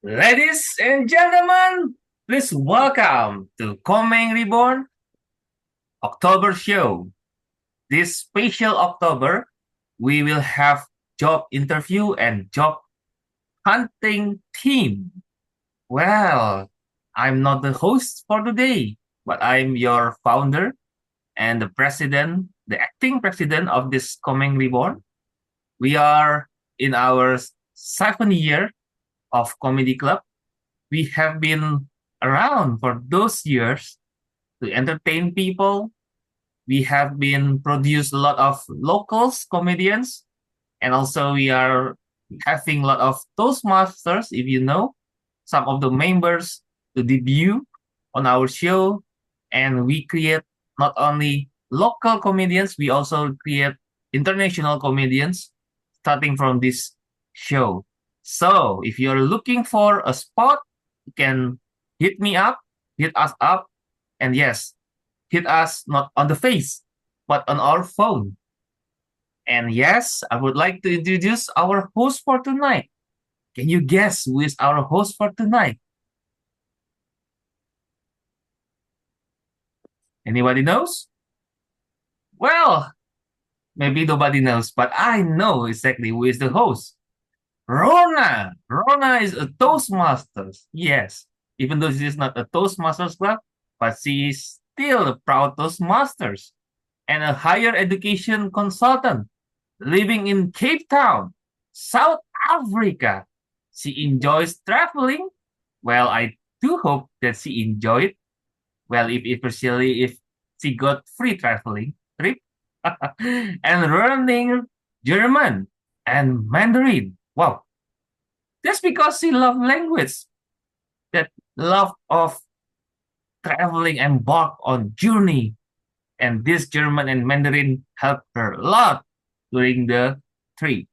Ladies and gentlemen, please welcome to Comeng Reborn October show. This special October, we will have job interview and job hunting team. Well, I'm not the host for today, but I'm your founder and the president, the acting president of this Comeng Reborn. We are in our 7th year of comedy club. We have been around for those years to entertain people. We have been produced a lot of locals comedians, and also we are having a lot of Toastmasters. If you know, some of the members to debut on our show, and we create not only local comedians, we also create international comedians starting from this show. So if you're looking for a spot, you can hit me up, hit us up, and yes, hit us not on the face, but on our phone. And yes, I would like to introduce our host for tonight. Can you guess who is our host for tonight? Anybody knows? Well, maybe nobody knows, but I know exactly who is the host. Rona. Rona is a Toastmasters. Yes, even though she is not a Toastmasters club, but she is still a proud Toastmasters and a higher education consultant living in Cape Town, South Africa. She enjoys traveling. Well, I do hope that she enjoyed. Well, if especially if she got free traveling trip and learning German and Mandarin. Wow, that's because she love language. That love of traveling and embark on journey. And this German and Mandarin helped her a lot during the trip.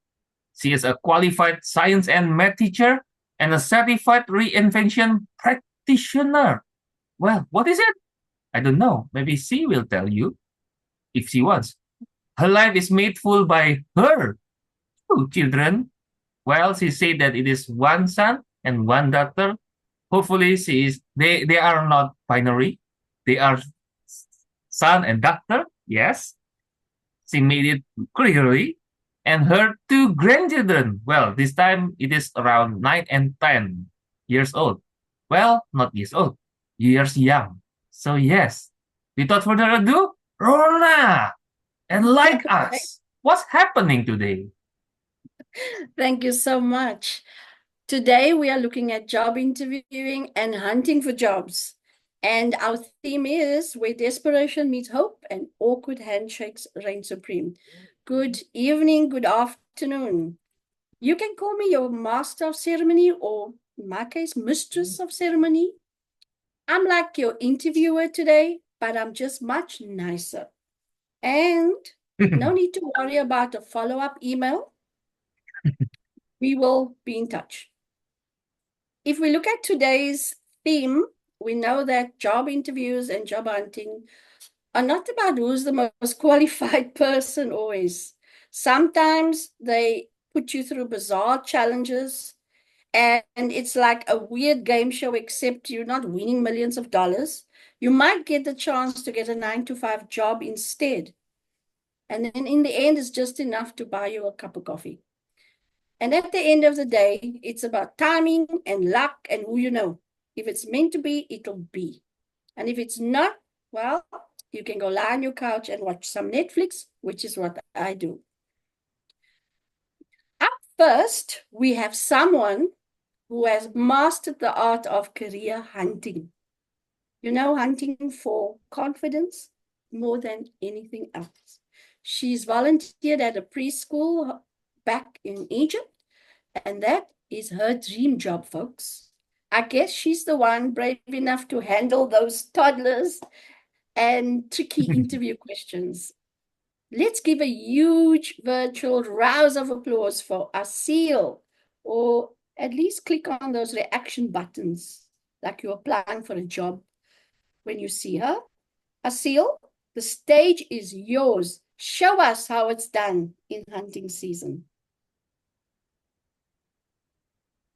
She is a qualified science and math teacher and a certified reinvention practitioner. Well, what is it? I don't know. Maybe she will tell you if she wants. Her life is made full by her two children. Well, she said that it is one son and one daughter. Hopefully, they are not binary. They are son and daughter. Yes, she made it clearly. And her two grandchildren, well, this time it is around 9 and 10 years old. Well, not years old, years young. So, yes, without further ado, Rona, and like us, what's happening today? Thank you so much. Today we are looking at job interviewing and hunting for jobs. And our theme is where desperation meets hope and awkward handshakes reign supreme. Good evening, good afternoon. You can call me your master of ceremony or, in my case, mistress of ceremony. I'm like your interviewer today, but I'm just much nicer. And no need to worry about a follow up email. We will be in touch. If we look at today's theme, we know that job interviews and job hunting are not about who's the most qualified person always. Sometimes they put you through bizarre challenges, and it's like a weird game show, except you're not winning millions of dollars. You might get the chance to get a 9 to 5 job instead. And then in the end, it's just enough to buy you a cup of coffee. And at the end of the day, it's about timing and luck and who you know. If it's meant to be, it'll be. And if it's not, well, you can go lie on your couch and watch some Netflix, which is what I do. Up first, we have someone who has mastered the art of career hunting. You know, hunting for confidence more than anything else. She's volunteered at a preschool back in Egypt. And that is her dream job, folks. I guess she's the one brave enough to handle those toddlers and tricky interview questions. Let's give a huge virtual rouse of applause for Asil, or at least click on those reaction buttons like you're applying for a job when you see her. Asil, the stage is yours. Show us how it's done in hunting season.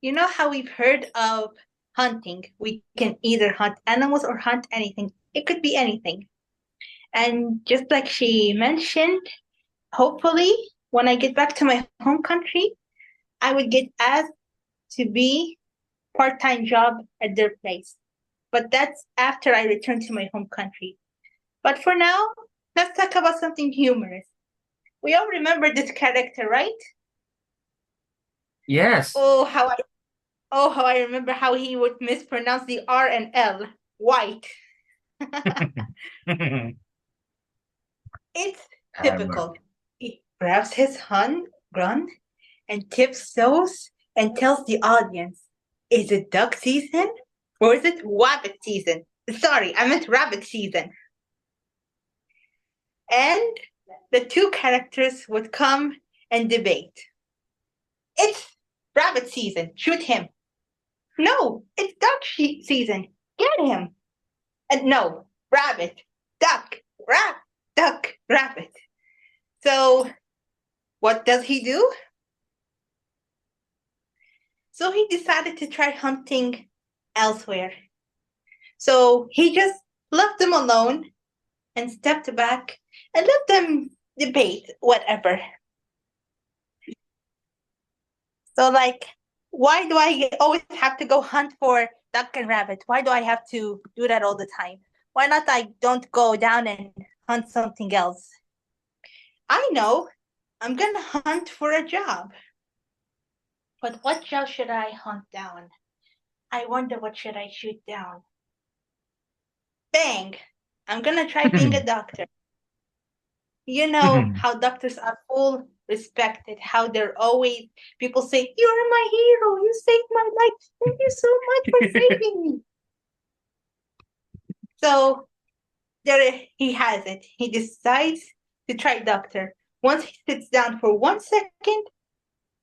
You know how we've heard of hunting? We can either hunt animals or hunt anything. It could be anything. And just like she mentioned, hopefully, when I get back to my home country, I would get asked to be part-time job at their place. But that's after I return to my home country. But for now, let's talk about something humorous. We all remember this character, right? Yes. How I remember how he would mispronounce the R and L. White. It's Ever. typical. He grabs his gun and tips toes and tells the audience, is it duck season or is it rabbit season? Sorry, I meant rabbit season. And the two characters would come and debate. It's rabbit season, shoot him. No, it's duck season, get him. And no, rabbit, duck, duck, rabbit. So what does he do? So he decided to try hunting elsewhere. So he just left them alone and stepped back and let them debate whatever. So, like, why do I always have to go hunt for duck and rabbit? Why do I have to do that all the time? Why not I don't go down and hunt something else? I know. I'm gonna hunt for a job. But what job should I hunt down? I wonder what should I shoot down? Bang! I'm gonna try being a doctor. You know how doctors are full respected, how they're always, people say, you're my hero, you saved my life, thank you so much for saving me. So there he has it. He decides to try doctor. Once he sits down for 1 second,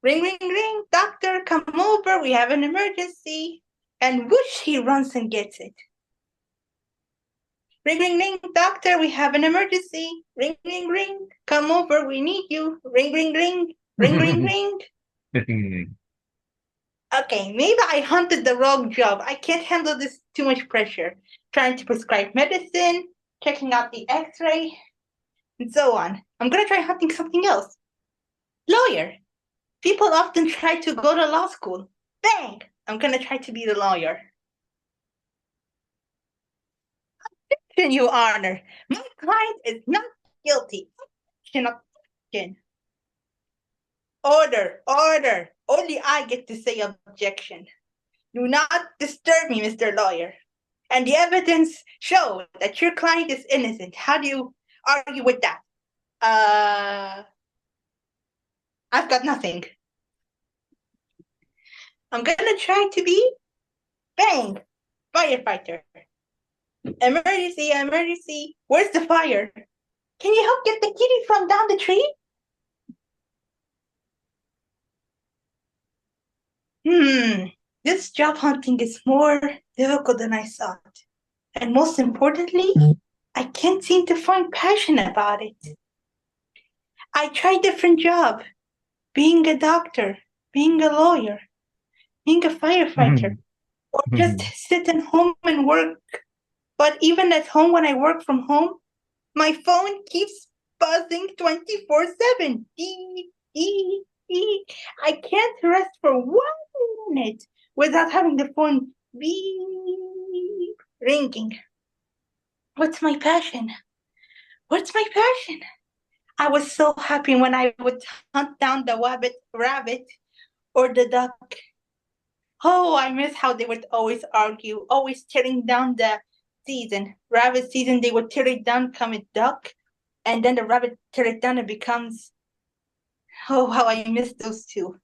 ring, ring, ring, doctor, come over, we have an emergency. And whoosh, he runs and gets it. Ring, ring, ring, doctor, we have an emergency. Ring, ring, ring, come over, we need you. Ring, ring, ring, ring, ring, ring. Okay, maybe I hunted the wrong job. I can't handle this too much pressure. Trying to prescribe medicine, checking out the x-ray, and so on. I'm gonna try hunting something else. Lawyer. People often try to go to law school. Bang! I'm gonna try to be the lawyer. Your Honor, my client is not guilty. Objection. Order, order. Only I get to say objection. Do not disturb me, Mr. Lawyer. And the evidence show that your client is innocent. How do you argue with that? I've got nothing. I'm gonna try to be bang, firefighter. Emergency, emergency. Where's the fire? Can you help get the kitty from down the tree? This job hunting is more difficult than I thought. And most importantly, I can't seem to find passion about it. I tried different jobs, being a doctor, being a lawyer, being a firefighter, or just sit at home and work. But even at home, when I work from home, my phone keeps buzzing 24/7. Dee, dee, dee. I can't rest for 1 minute without having the phone beep ringing. What's my passion? What's my passion? I was so happy when I would hunt down the rabbit or the duck. Oh, I miss how they would always argue, always tearing down the season. Rabbit season, they would tear it down, come a duck, and then the rabbit tear it down and becomes, oh, how I miss those two.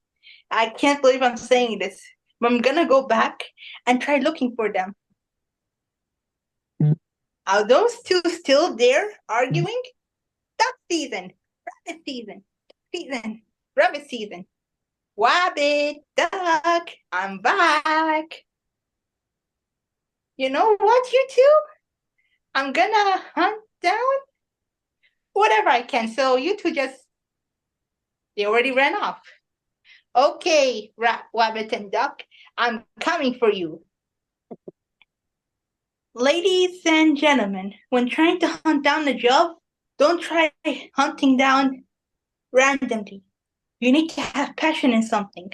I can't believe I'm saying this, but I'm gonna go back and try looking for them. Are those two still there arguing? Duck season, rabbit season, season, rabbit season. Wabbit, duck, I'm back. You know what, you two? I'm gonna hunt down whatever I can. So you two just, they already ran off. Okay, Rabbit and Duck, I'm coming for you. Ladies and gentlemen, when trying to hunt down a job, don't try hunting down randomly. You need to have passion in something.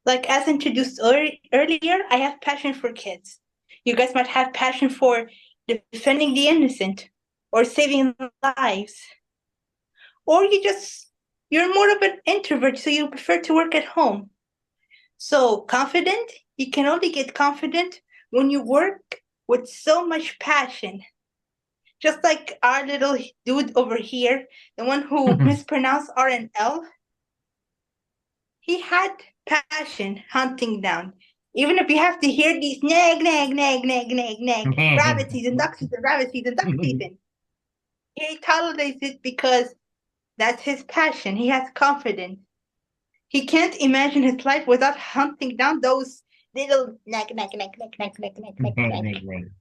Like as introduced earlier, I have passion for kids. You guys might have passion for defending the innocent or saving lives. Or you're more of an introvert, so you prefer to work at home. So confident, you can only get confident when you work with so much passion. Just like our little dude over here, the one who mispronounced R and L, he had passion hunting down. Even if you have to hear these nag, nag, nag, nag, nag, nag, rabbit season, duck season, rabbit season, duck season. He tolerates it because that's his passion. He has confidence. He can't imagine his life without hunting down those little nag, nag, nag, nag, nag, nag, nag, nag, nag.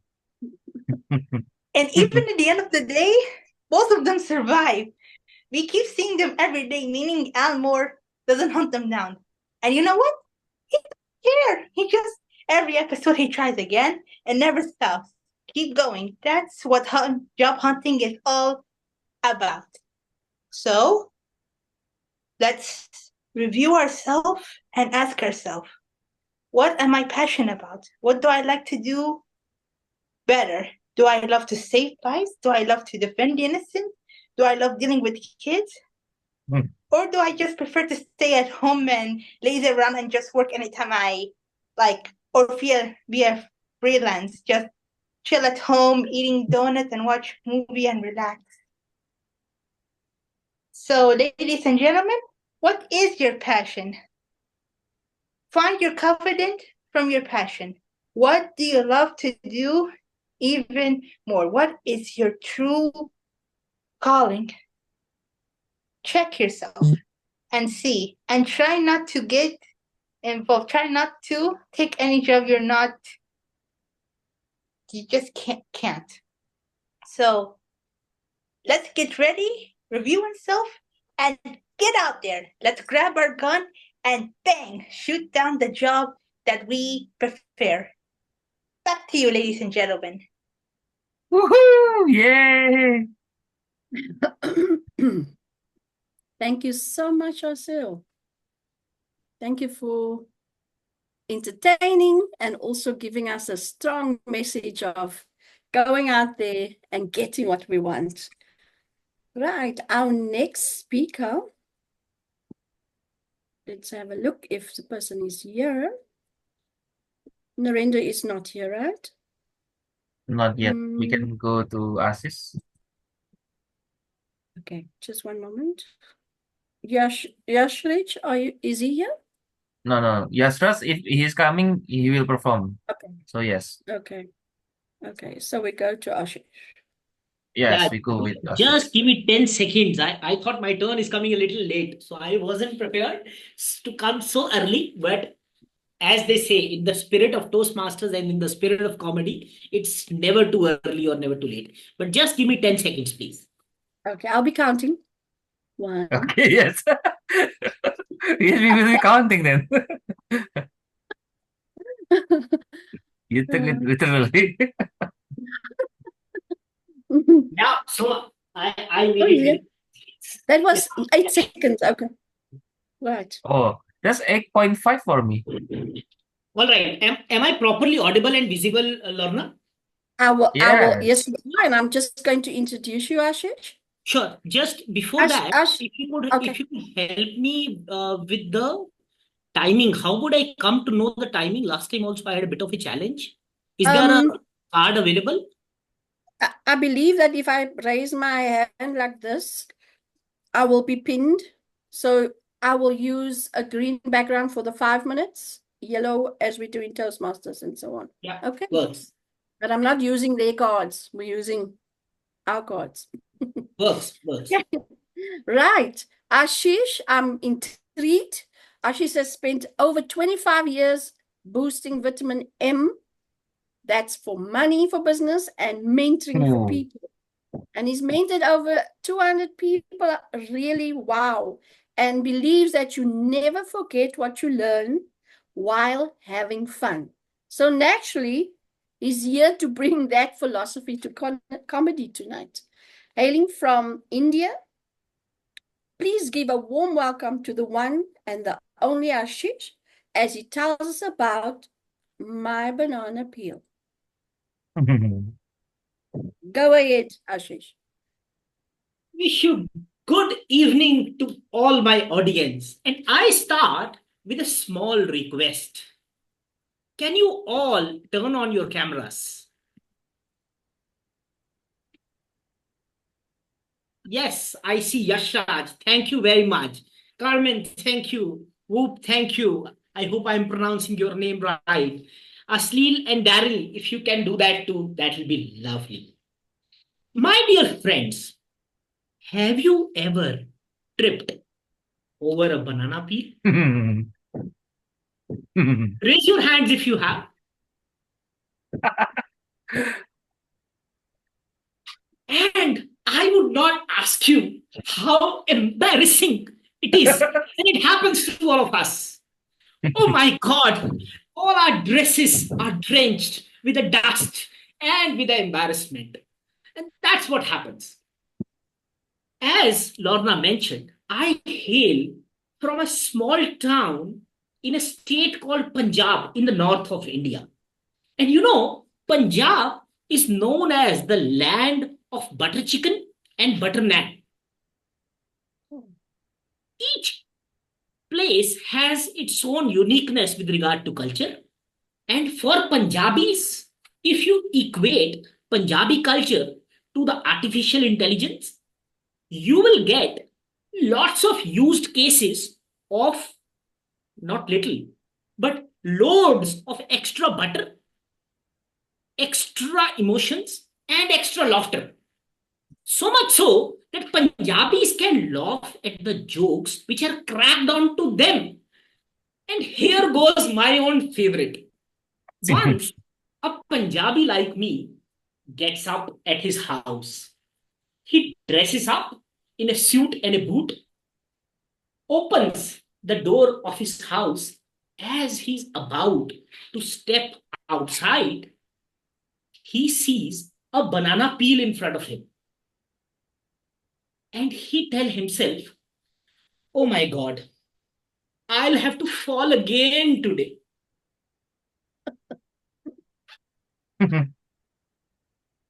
And even at the end of the day, both of them survive. We keep seeing them every day, meaning Almore doesn't hunt them down. And you know what? He doesn't care. He just, every episode he tries again and never stops. Keep going. That's what job hunting is all about. So, let's review ourselves and ask ourselves, what am I passionate about? What do I like to do better? Do I love to save lives? Do I love to defend the innocent? Do I love dealing with kids? Or do I just prefer to stay at home and lazy around and just work anytime I like, or be a freelance, just chill at home, eating donuts and watch movie and relax? So, ladies and gentlemen, what is your passion? Find your confidence from your passion. What do you love to do even more? What is your true calling? Check yourself and see, and try not to get involved. Try not to take any job you just can't. So let's get ready, review ourselves, and get out there. Let's grab our gun and bang, shoot down the job that we prefer. Back to you, ladies and gentlemen. Woohoo! Yay! Thank you so much, Asil. Thank you for entertaining and also giving us a strong message of going out there and getting what we want. Right, our next speaker. Let's have a look if the person is here. Narendra is not here, right? Not yet. We can go to Asis. Okay, just one moment. Yashrich, is he here? No. Yasras, if he's coming, he will perform. Okay. So yes. Okay. So we go to Ashish. Yes, Yeah, we go with Asis. just give me 10 seconds. I thought my turn is coming a little late, so I wasn't prepared to come so early. But as they say, in the spirit of Toastmasters and in the spirit of comedy, it's never too early or never too late. But just give me 10 seconds, please. Okay, I'll be counting. 1. Okay, yes. Yes, we will be counting then. You took it literally. Yeah, so I Oh, need yeah. it. That was 8 seconds. Okay. Right. Oh, that's 8.5 for me. All right. Am I properly audible and visible, Lorna? I will, Yes. yes, and I'm just going to introduce you, Ashish. Sure. Just before that, Okay. if you would help me with the timing, how would I come to know the timing? Last time also I had a bit of a challenge. Is there a card available? I believe that if I raise my hand like this, I will be pinned. So I will use a green background for the 5 minutes, yellow as we do in Toastmasters and so on. Yeah. Okay. Works. But I'm not using their cards. We're using our cards. Works. Right. Ashish, I'm intrigued. Ashish has spent over 25 years boosting vitamin M. That's for money for business and mentoring for people. And he's mentored over 200 people. Really, wow. and believes that you never forget what you learn while having fun. So naturally, he's here to bring that philosophy to comedy tonight. Hailing from India, please give a warm welcome to the one and the only Ashish as he tells us about my banana peel. Go ahead, Ashish. Wish you good evening to all my audience. And I start with a small request. Can you all turn on your cameras? Yes, I see Yashraj. Thank you very much. Carmen, thank you. Whoop, thank you. I hope I'm pronouncing your name right. Asleel and Daryl, if you can do that too, that will be lovely. My dear friends, have you ever tripped over a banana peel? Raise your hands if you have. And I would not ask you how embarrassing it is. And it happens to all of us. Oh my God, all our dresses are drenched with the dust and with the embarrassment. And that's what happens. As Lorna mentioned, I hail from a small town in a state called Punjab in the north of India. And you know, Punjab is known as the land of butter chicken and butter naan. Each place has its own uniqueness with regard to culture. And for Punjabis, if you equate Punjabi culture to the artificial intelligence, you will get lots of used cases of not little, but loads of extra butter, extra emotions, and extra laughter. So much so that Punjabis can laugh at the jokes which are cracked onto them. And here goes my own favorite. Once a Punjabi like me gets up at his house. He dresses up in a suit and a boot, opens the door of his house as he's about to step outside. He sees a banana peel in front of him. And he tells himself, oh my God, I'll have to fall again today.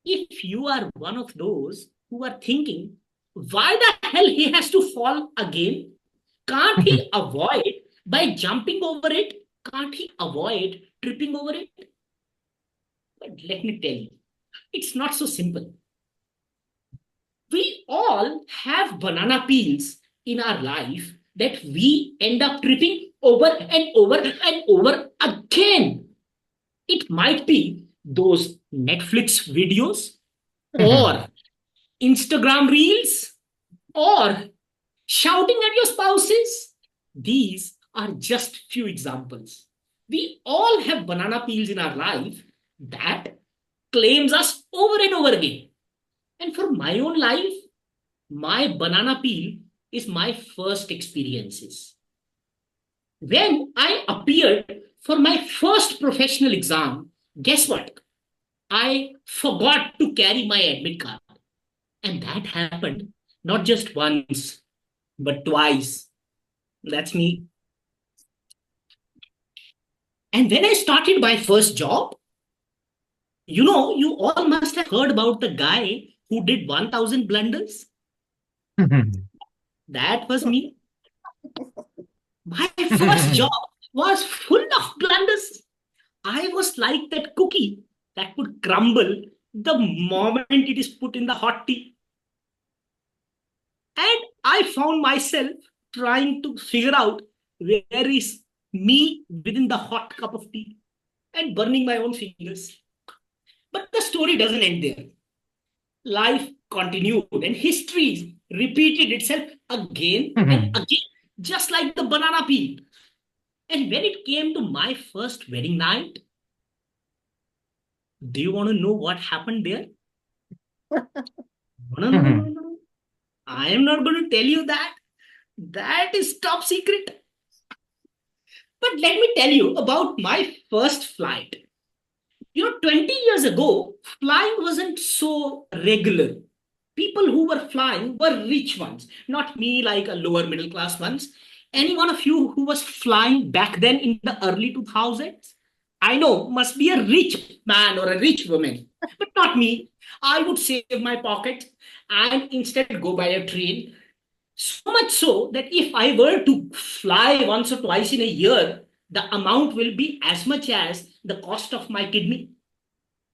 If you are one of those who are thinking, why the hell he has to fall again? Can't he avoid by jumping over it? Can't he avoid tripping over it? But let me tell you, it's not so simple. We all have banana peels in our life that we end up tripping over and over and over again. It might be those Netflix videos or Instagram reels or shouting at your spouses. These are just few examples. We all have banana peels in our life that claims us over and over again. And for my own life, my banana peel is my first experiences. When I appeared for my first professional exam, guess what? I forgot to carry my admit card. And that happened not just once, but twice. That's me. And when I started my first job, you know, you all must have heard about the guy who did 1,000 blunders. That was me. My first job was full of blunders. I was like that cookie that would crumble the moment it is put in the hot tea. And I found myself trying to figure out where is me within the hot cup of tea and burning my own fingers. But the story doesn't end there. Life continued and history repeated itself again and again, just like the banana peel. And when it came to my first wedding night, do you want to know what happened there? No. I am not going to tell you that. That is top secret. But let me tell you about my first flight. 20 years ago, flying wasn't so regular. People who were flying were rich ones, not me, like a lower middle class ones. Any one of you who was flying back then in the early 2000s? I know, must be a rich man or a rich woman, but not me. I would save my pocket and instead go by a train. So much so that if I were to fly once or twice in a year, the amount will be as much as the cost of my kidney.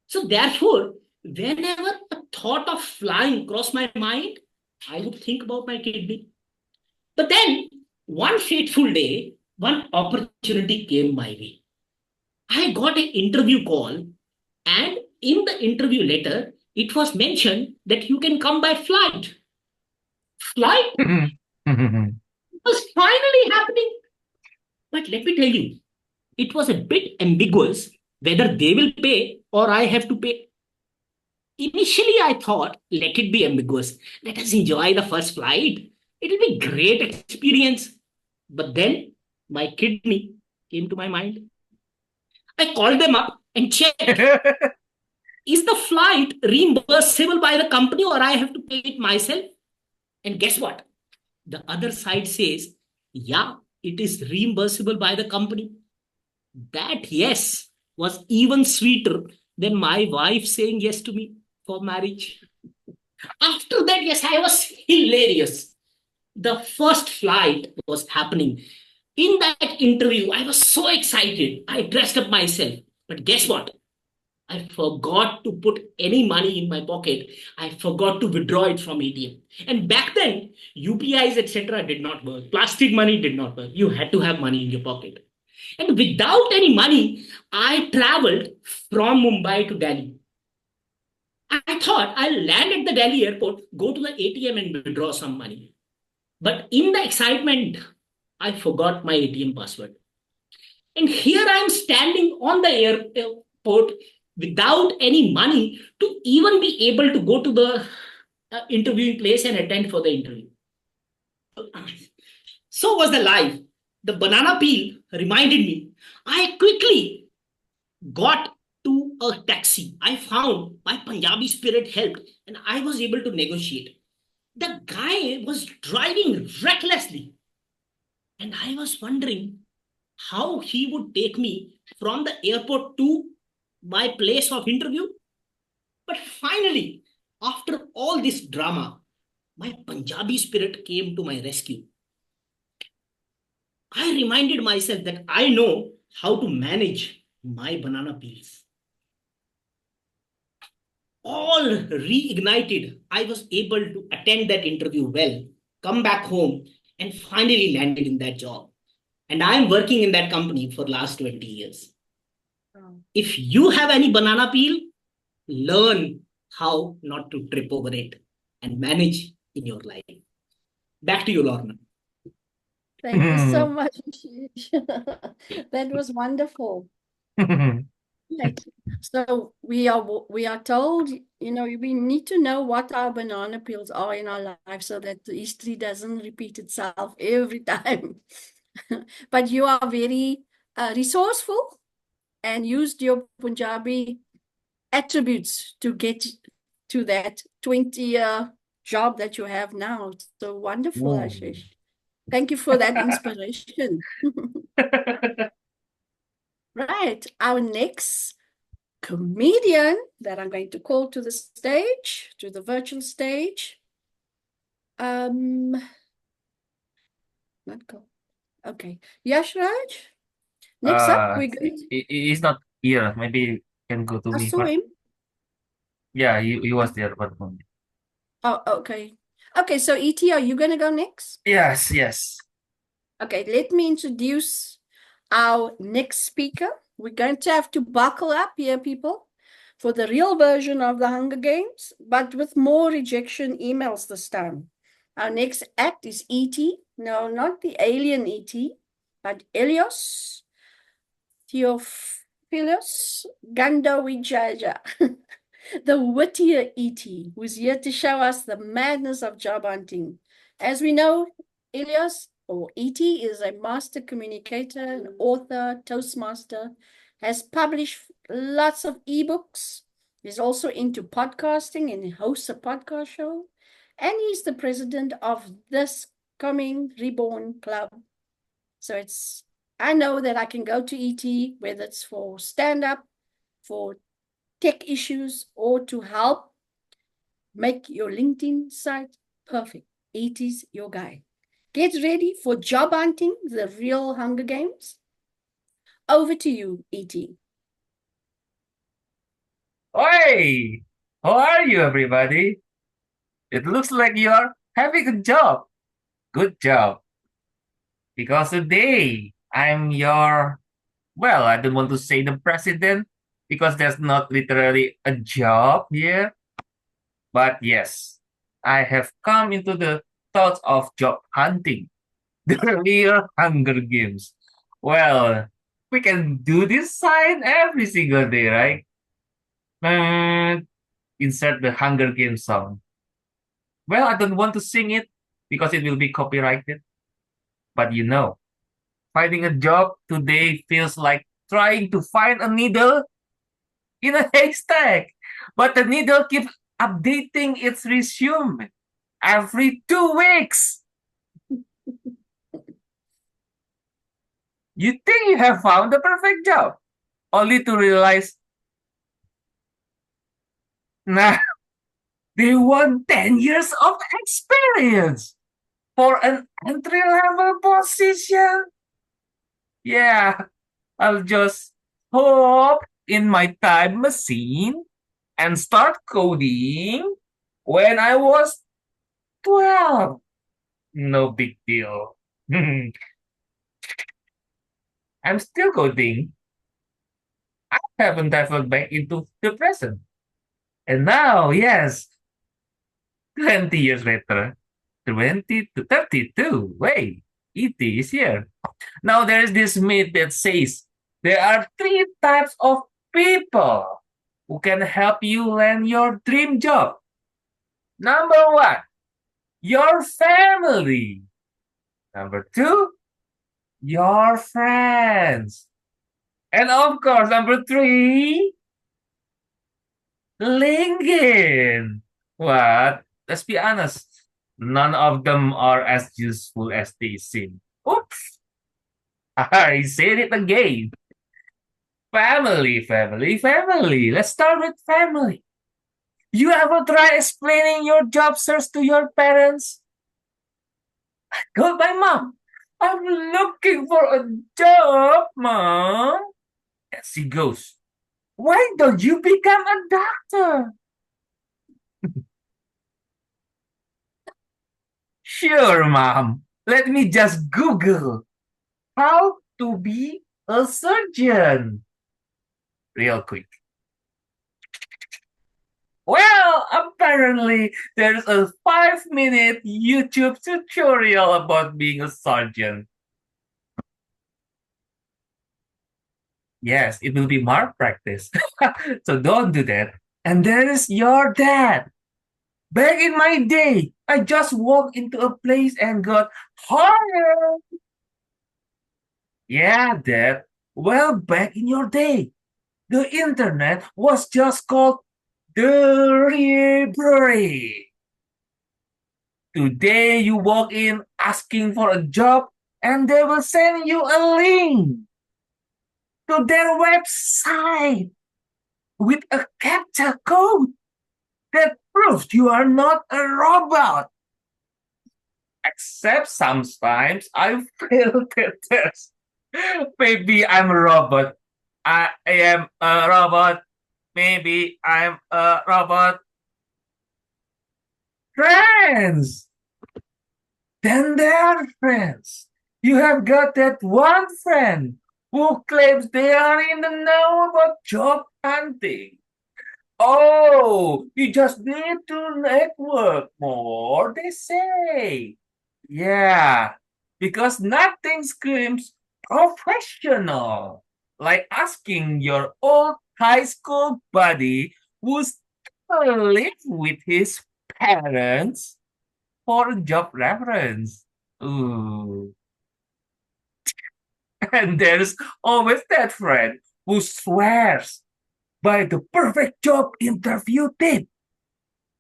So therefore, whenever a thought of flying crossed my mind, I would think about my kidney. But then one fateful day, one opportunity came my way. I got an interview call, and in the interview letter, it was mentioned that you can come by flight. Flight was finally happening. But let me tell you, it was a bit ambiguous whether they will pay or I have to pay. Initially, I thought, let it be ambiguous. Let us enjoy the first flight. It will be great experience. But then my kidney came to my mind. I called them up and checked, is the flight reimbursable by the company or I have to pay it myself? And guess what? The other side says, yeah, it is reimbursable by the company. That yes was even sweeter than my wife saying yes to me for marriage. After that, yes, I was hilarious. The first flight was happening. In that interview, I was so excited. I dressed up myself. But guess what? I forgot to put any money in my pocket. I forgot to withdraw it from ATM. And back then, UPIs, etc., did not work. Plastic money did not work. You had to have money in your pocket. And without any money, I traveled from Mumbai to Delhi. I thought I'll land at the Delhi airport, go to the ATM and withdraw some money. But in the excitement, I forgot my ATM password. And here I am standing on the airport without any money to even be able to go to the interviewing place and attend for the interview. So was the life. The banana peel reminded me. I quickly got to a taxi. I found my Punjabi spirit helped and I was able to negotiate. The guy was driving recklessly. And I was wondering how he would take me from the airport to my place of interview. But finally, after all this drama, my Punjabi spirit came to my rescue. I reminded myself that I know how to manage my banana peels. All reignited, I was able to attend that interview well, come back home, and finally landed in that job. And I am working in that company for last 20 years. If you have any banana peel, learn how not to trip over it and manage in your life. Back to you, Lorna. Thank you so much. That was wonderful. Right. So we are told, we need to know what our banana peels are in our life so that the history doesn't repeat itself every time. But you are very resourceful and used your Punjabi attributes to get to that 20-year job that you have now. So wonderful, Ooh. Ashish. Thank you for that inspiration. Right. Our next comedian that I'm going to call to the stage, to the virtual stage. Not go. Okay. Yashraj. Next up, we're going to... He's not here. Maybe you can go to I me saw first. him. Yeah, he was there, but Oh, okay. Okay, so E.T., are you going to go next? yes, yes. Okay, let me introduce our next speaker. We're going to have to buckle up here, people, for the real version of the Hunger Games, but with more rejection emails this time. Our next act is E.T. No, not the alien E.T., but Elios Theophilus Gandawijaja, the wittier E.T., who's here to show us the madness of job hunting. As we know, Elias, or E.T., is a master communicator, an author, Toastmaster, has published lots of ebooks. He's also into podcasting and hosts a podcast show. And he's the president of this Comeng Reborn club. So I know that I can go to ET, whether it's for stand-up, for tech issues, or to help make your LinkedIn site perfect. ET's your guy. Get ready for job hunting, the real Hunger Games. Over to you, ET. Hey, how are you, everybody? It looks like you're having a job. Good job. Because today I'm well, I don't want to say the president because there's not literally a job here. But yes, I have come into the thoughts of job hunting, the real Hunger Games. Well, we can do this sign every single day, right? Insert the Hunger Games song. Well, I don't want to sing it because it will be copyrighted. But finding a job today feels like trying to find a needle in a haystack. But the needle keeps updating its resume every 2 weeks. You think you have found the perfect job, only to realize, nah, they want 10 years of experience for an entry-level position. Yeah, I'll just hop in my time machine and start coding when I was 12. No big deal. I'm still coding. I haven't traveled back into the present. And now, yes, 20 years later, 20 to 32. Wait, E.T. is here. Now there is this myth that says there are 3 types of people who can help you land your dream job. Number 1, your family. Number 2, your friends. And of course, number 3, LinkedIn. What? Let's be honest. None of them are as useful as they seem. Oops. I said it again. Family, family, family. Let's start with family. You ever try explaining your job search to your parents? Go, my mom. I'm looking for a job, mom. And she goes, why don't you become a doctor? Sure, mom. Let me just Google how to be a surgeon real quick. Well, apparently there's a 5-minute YouTube tutorial about being a surgeon. Yes, it will be malpractice. So don't do that. And there is your dad. Back in my day, I just walked into a place and got hired. Yeah, Dad. Well, back in your day, the internet was just called the library. Today, you walk in asking for a job, and they will send you a link to their website with a captcha code that proves you are not a robot. Except sometimes I fail the test. Maybe I'm a robot. I am a robot. Maybe I'm a robot. Friends! Then they are friends. You have got that one friend who claims they are in the know about job hunting. Oh, you just need to network more, they say. Yeah, because nothing screams professional like asking your old high school buddy who still lives with his parents for a job reference. Ooh. And there's always that friend who swears by the perfect job interview tip.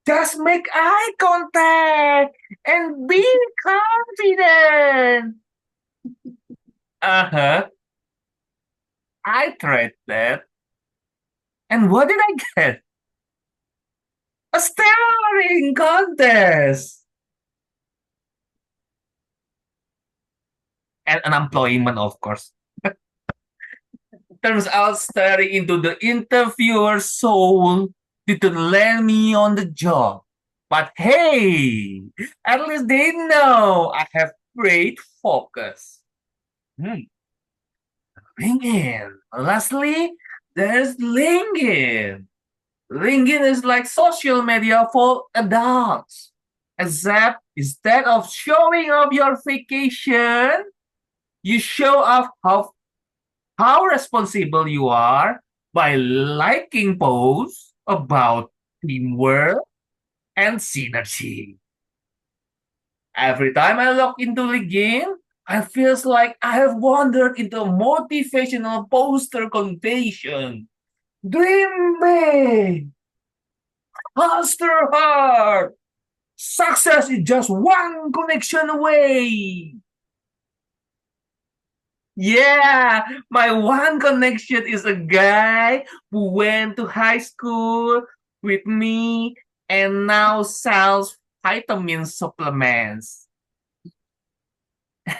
Just make eye contact and be confident. Uh-huh. I tried that. And what did I get? A staring contest. And unemployment, of course. Turns out staring into the interviewer's soul didn't land me on the job. But hey, at least they know I have great focus. LinkedIn. Lastly, there's LinkedIn. LinkedIn is like social media for adults. Except instead of showing off your vacation, you show off how responsible you are by liking posts about teamwork and synergy. Every time I log into LinkedIn, I feels like I have wandered into a motivational poster convention. Dream big, hustle hard. Success is just one connection away. Yeah, my one connection is a guy who went to high school with me and now sells vitamin supplements.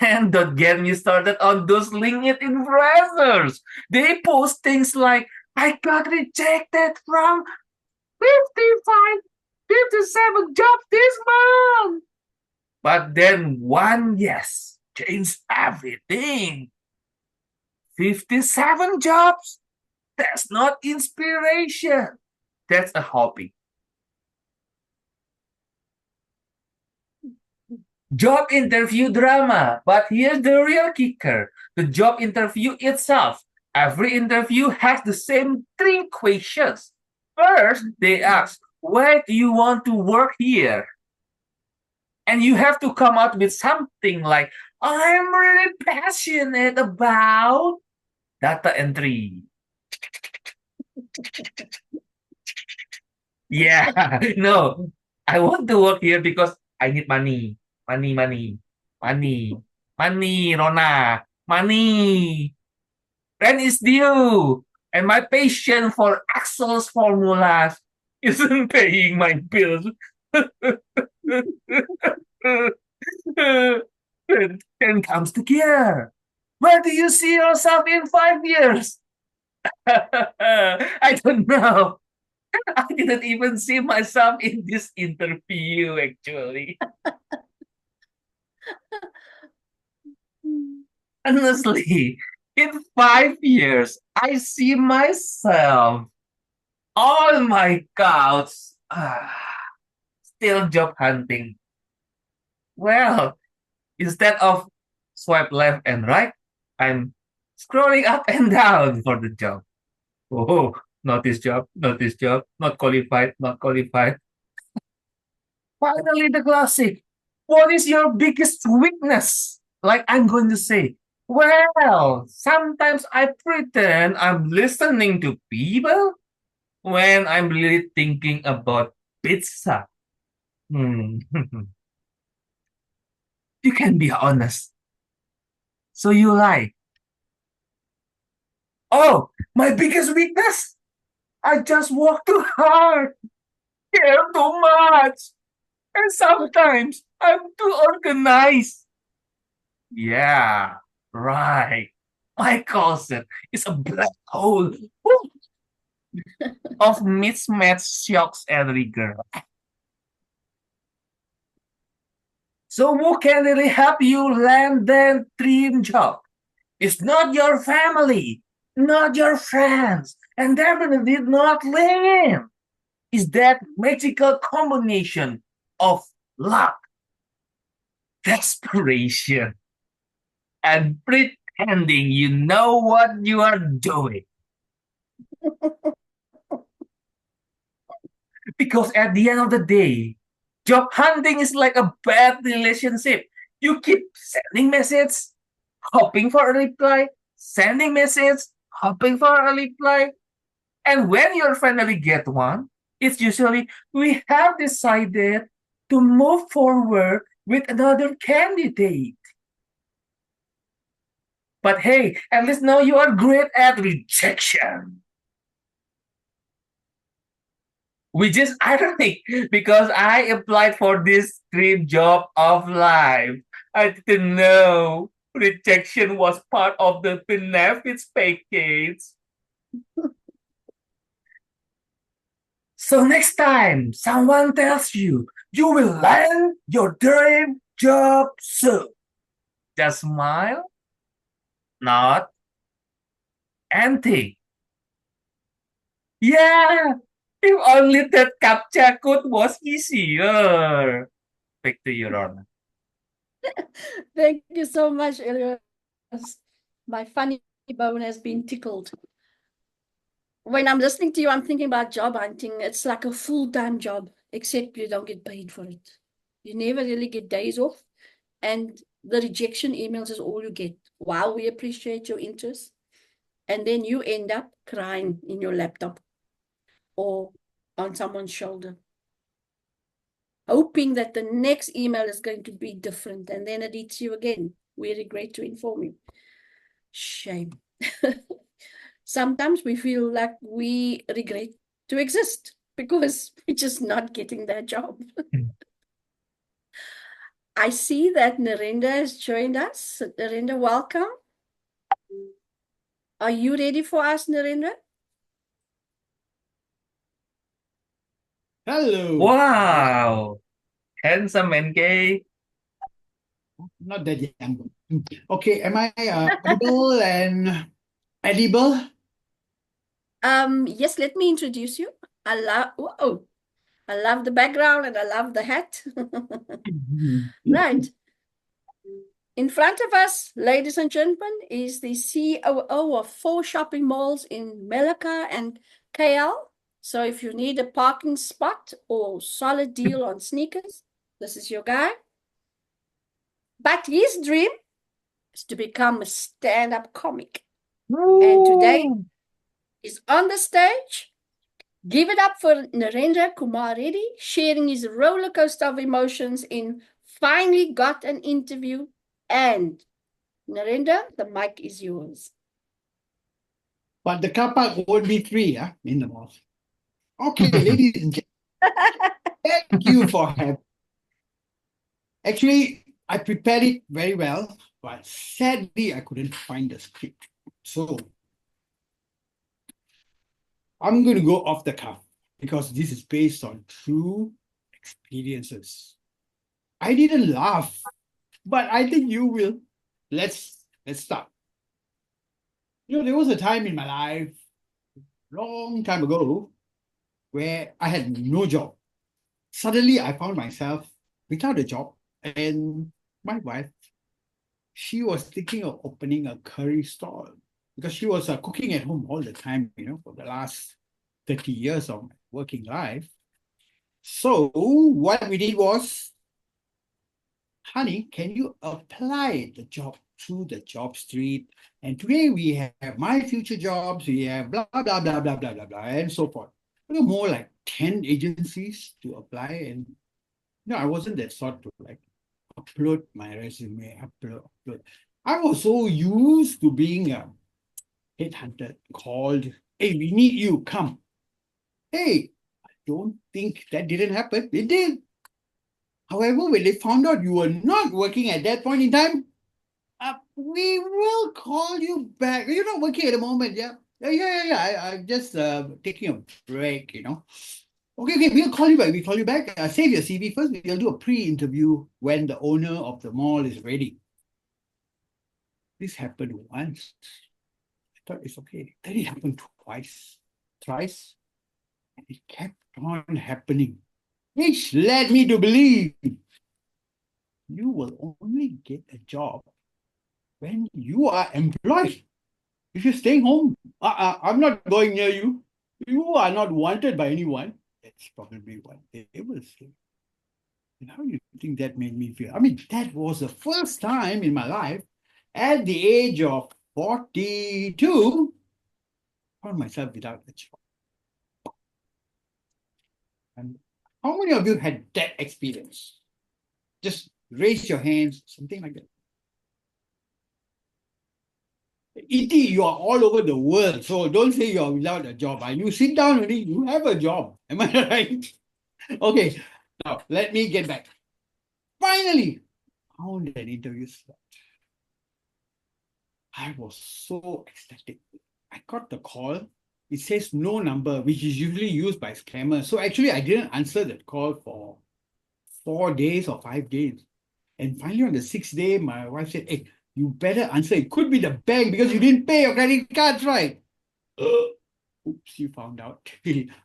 And don't get me started on those LinkedIn influencers. They post things like, I got rejected from 55, 57 jobs this month. But then one yes changed everything. 57 jobs? That's not inspiration. That's a hobby. Job interview drama. But here's the real kicker. The job interview itself. Every interview has the same three questions. First, they ask, why do you want to work here? And you have to come out with something like, I'm really passionate about data entry. Yeah, no, I want to work here because I need money. Money, money, money, money, Rona, money. Rent is due. And my patience for Excel's formulas isn't paying my bills. Then comes the gear. Where do you see yourself in 5 years? I don't know. I didn't even see myself in this interview, actually. Honestly, in 5 years, I see myself on my couch, still job hunting. Well, instead of swipe left and right, I'm scrolling up and down for the job. Oh, not this job, not this job, not qualified, not qualified. Finally, the classic. What is your biggest weakness? Like I'm going to say, well, sometimes I pretend I'm listening to people when I'm really thinking about pizza. Hmm. You can be honest. So you lie. Oh, my biggest weakness? I just work too hard, care too much, and sometimes I'm too organized. Yeah, right. My closet is a black hole of mismatched shocks and rigor. So who can really help you land that dream job? It's not your family, not your friends, and definitely not LinkedIn. It's that magical combination of luck, desperation, and pretending you know what you are doing. Because at the end of the day, job hunting is like a bad relationship. You keep sending messages, hoping for a reply, sending message, hoping for a reply. And when you finally get one, it's usually we have decided to move forward with another candidate. But hey, at least now you are great at rejection. Which is ironic because I applied for this dream job of life. I didn't know rejection was part of the benefits package. So next time someone tells you you will land your dream job soon, just smile, nod, and think, yeah, if only that CAPTCHA code was easier. Back to you, Lorna. Thank you so much, Elias. My funny bone has been tickled. When I'm listening to you, I'm thinking about job hunting. It's like a full-time job, except you don't get paid for it. You never really get days off. And the rejection emails is all you get. Wow, we appreciate your interest. And then you end up crying in your laptop or on someone's shoulder, hoping that the next email is going to be different. And then it eats you again. We regret to inform you. Shame. Sometimes we feel like we regret to exist because we're just not getting that job. I see that Narendra has joined us. Narendra, welcome. Are you ready for us, Narendra? Hello. Wow, handsome and gay. Not that young. Okay, am I audible and edible? Yes, let me introduce you. I love the background and I love the hat. Right. In front of us, ladies and gentlemen, is the COO of 4 shopping malls in Melaka and KL. So if you need a parking spot or solid deal on sneakers, this is your guy. But his dream is to become a stand-up comic. And today he's on the stage. Give it up for Narendra Kumar Reddy, sharing his roller coaster of emotions in Finally Got an Interview. And Narendra, the mic is yours. But the car park won't be free in the mall. Okay, ladies and gentlemen, thank you for having. Actually, I prepared it very well, but sadly, I couldn't find the script. So I'm going to go off the cuff because this is based on true experiences. I didn't laugh, but I think you will. Let's start. There was a time in my life, long time ago, where I had no job. Suddenly, I found myself without a job, and my wife, she was thinking of opening a curry stall because she was cooking at home all the time, for the last 30 years of my working life. So what we did was, honey, can you apply the job through the job street? And today we have my future jobs, we have blah, blah, blah, blah, blah, blah, blah, and so forth. More like 10 agencies to apply. And I wasn't that sort to upload my resume, upload. I was so used to being headhunted, called, hey, we need you, come. Hey, I don't think that didn't happen. It did. However, when they found out you were not working at that point in time, we will call you back. You're not working at the moment, yeah? Yeah. I'm just taking a break, Okay, we'll call you back. We'll call you back. Save your CV first. We'll do a pre-interview when the owner of the mall is ready. This happened once. I thought it's okay. Then it happened twice, thrice, and it kept on happening, which led me to believe you will only get a job when you are employed. If you're staying home, I'm not going near you. You are not wanted by anyone. That's probably what they will say. And how do you think that made me feel? I mean, that was the first time in my life at the age of 42, found myself without a job. And how many of you had that experience? Just raise your hands, something like that. E.T., you are all over the world, so don't say you are without a job. You sit down already, you have a job. Am I right? Okay, now let me get back. Finally, found an interview slot. I was so ecstatic. I got the call. It says no number, which is usually used by scammers. So actually, I didn't answer that call for 4 days or 5 days. And finally, on the 6th day, my wife said, hey, you better answer. It could be the bank because you didn't pay your credit cards, right? Oops, you found out.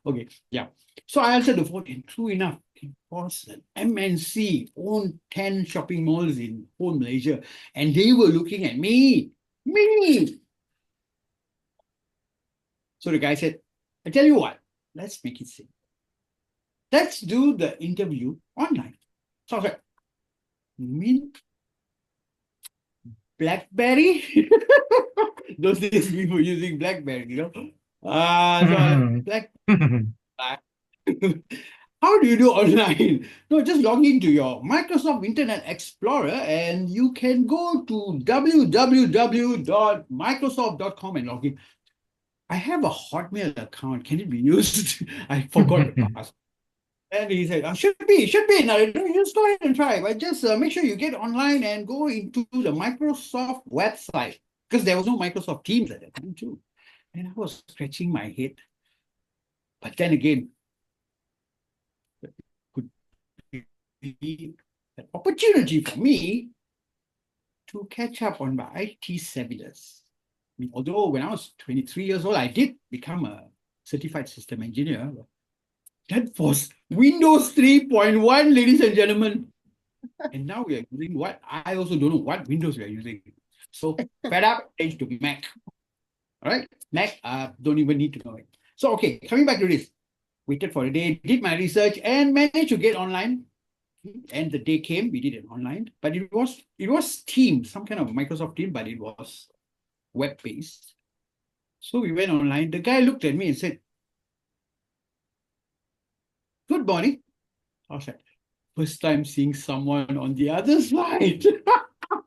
Okay, yeah. So I answered the phone, and true enough, it was an MNC, owned 10 shopping malls in whole Malaysia. And they were looking at me. Me! So the guy said, I tell you what, let's make it simple. Let's do the interview online. So I was like, you mean BlackBerry? Those days we were using BlackBerry, you know? So I was like, how do you do online? No, just log into your Microsoft Internet Explorer and you can go to www.microsoft.com and log in. I have a Hotmail account. Can it be used? I forgot the password. And he said, should be. Now, just go ahead and try. But just make sure you get online and go into the Microsoft website. Because there was no Microsoft Teams at that time too. And I was scratching my head. But then again, it could be an opportunity for me to catch up on my IT seminars. I mean, although when I was 23 years old, I did become a certified system engineer. That was Windows 3.1, ladies and gentlemen. And now we are using what? I also don't know what Windows we are using. So fed up, change to Mac. All right, Mac, don't even need to know it. So, okay, coming back to this. Waited for a day, did my research, and managed to get online. And the day came, we did it online. But it was Teams, some kind of Microsoft Team, but it was web-based. So we went online. The guy looked at me and said, good morning. I was like, first time seeing someone on the other side.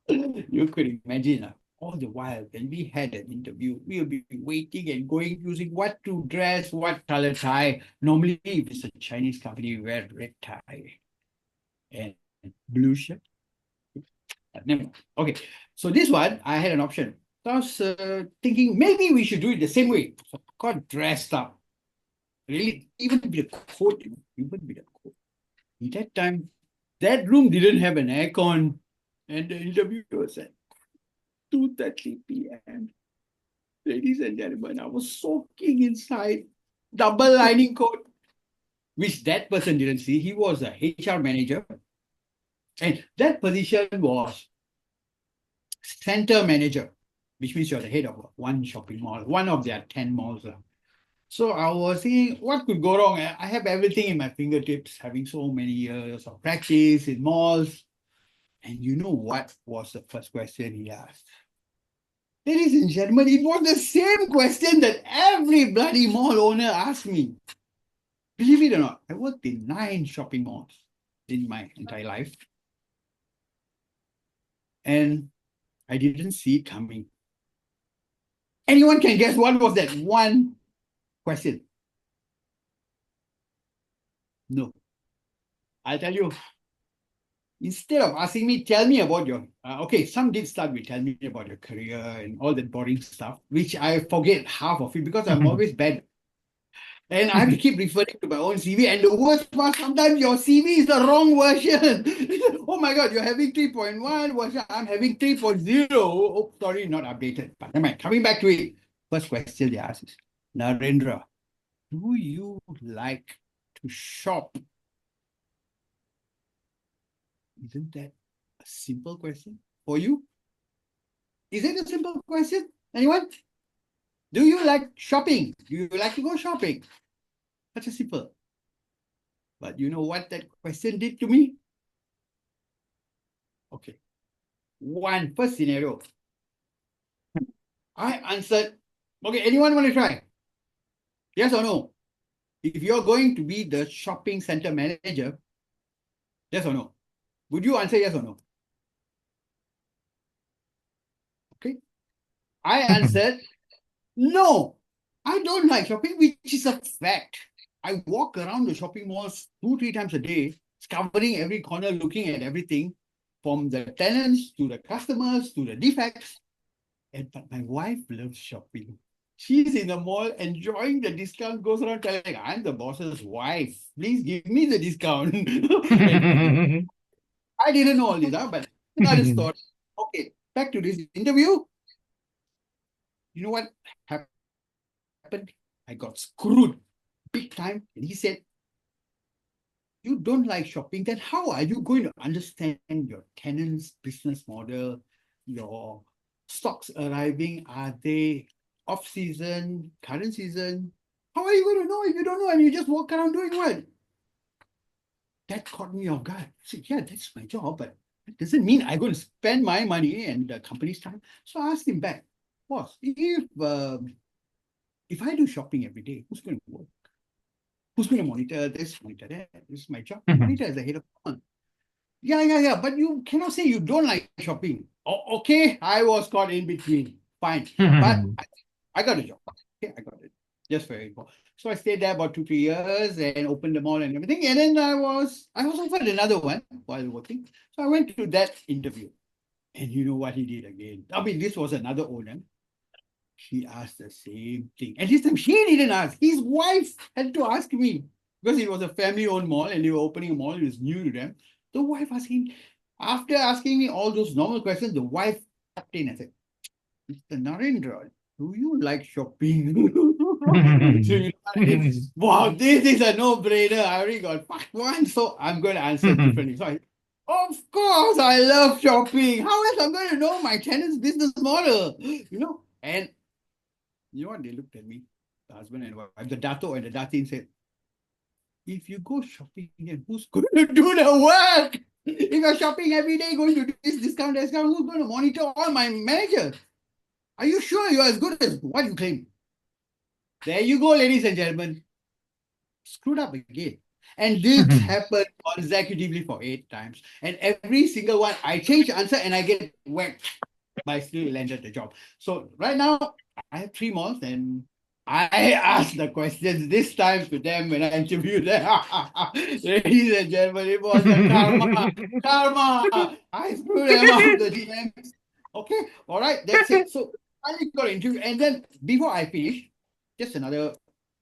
You could imagine, all the while when we had an interview, we'll be waiting and going, using what to dress, what color tie. Normally, if it's a Chinese company, we wear red tie and blue shirt. Never. Okay, so this one, I had an option. So I was thinking maybe we should do it the same way. So I got dressed up. Really, even with a coat, even with a coat. At that time, that room didn't have an aircon, and the interview was at 2:30 p.m. Ladies and gentlemen, I was soaking inside, double lining coat, which that person didn't see. He was a HR manager, and that position was center manager, which means you're the head of one shopping mall, one of their 10 malls. So I was thinking, what could go wrong? I have everything in my fingertips, having so many years of practice in malls. And you know what was the first question he asked? Ladies and gentlemen, it was the same question that every bloody mall owner asked me. Believe it or not, I worked in 9 shopping malls in my entire life. And I didn't see it coming. Anyone can guess what was that one question? No. I'll tell you. Instead of asking me, tell me about your, okay, some did start with tell me about your career and all that boring stuff, which I forget half of it because I'm always bad. And I have to keep referring to my own CV. And the worst part, sometimes your CV is the wrong version. Oh my God, you're having 3.1 version. I'm having 3.0. Oh, sorry, not updated. But never mind. Coming back to it. First question they ask is, Narendra, do you like to shop? Isn't that a simple question for you? Is it a simple question? Anyone? Do you like shopping? Do you like to go shopping? That's a simple. But you know what that question did to me? Okay. First scenario. I answered, okay, anyone want to try? Yes or no? If you're going to be the shopping center manager, yes or no? Would you answer yes or no? Okay. I answered, no, I don't like shopping, which is a fact. I walk around the shopping malls 2, 3 times a day, scouring every corner, looking at everything, from the tenants to the customers to the defects. But my wife loves shopping. She's in the mall enjoying the discount, goes around telling, I'm the boss's wife. Please give me the discount. And I didn't know all this, but another story. Okay, back to this interview. You know what happened? I got screwed big time. And he said, you don't like shopping, then how are you going to understand your tenant's business model, your stocks arriving? Are they off-season, current season? How are you going to know if you don't know and you just walk around doing what? That caught me off guard. I said, yeah, that's my job, but it doesn't mean I'm going to spend my money and the company's time. So I asked him back, boss, if I do shopping every day, who's going to work? Who's going to monitor this, monitor that? This is my job. Monitor as the head of fund. Yeah. But you cannot say you don't like shopping. Oh, okay, I was caught in between. Fine. But I got a job. Okay, I got it. Just very important. So I stayed there about 2, 3 years and opened the mall and everything. And then I was offered another one while working. So I went to that interview. And you know what he did again? I mean, this was another owner. He asked the same thing. And this time she didn't ask. His wife had to ask me because it was a family-owned mall and they were opening a mall. It was new to them. The wife asked him, after asking me all those normal questions, the wife tapped in and said, Mr. Narendra, do you like shopping? Wow, this is a no-brainer. I already got one, so I'm going to answer differently. So of course, I love shopping. How else I'm going to know my tenant's business model? And you know what? They looked at me, the husband and wife, the Dato and the Datin said, if you go shopping, then who's going to do the work? If you're shopping every day, going to do this discount, who's going to monitor all my managers? Are you sure you're as good as what you claim? There you go, ladies and gentlemen. Screwed up again. And this happened consecutively for 8 times. And every single one, I change the answer and I get whacked, but I still landed the job. So right now, I have 3 malls and I asked the questions this time to them when I interviewed them. Ladies and gentlemen, it was a karma. Karma. I screwed them out, the GMs. Okay, all right, that's it. So I got an interview. And then before I finish, just another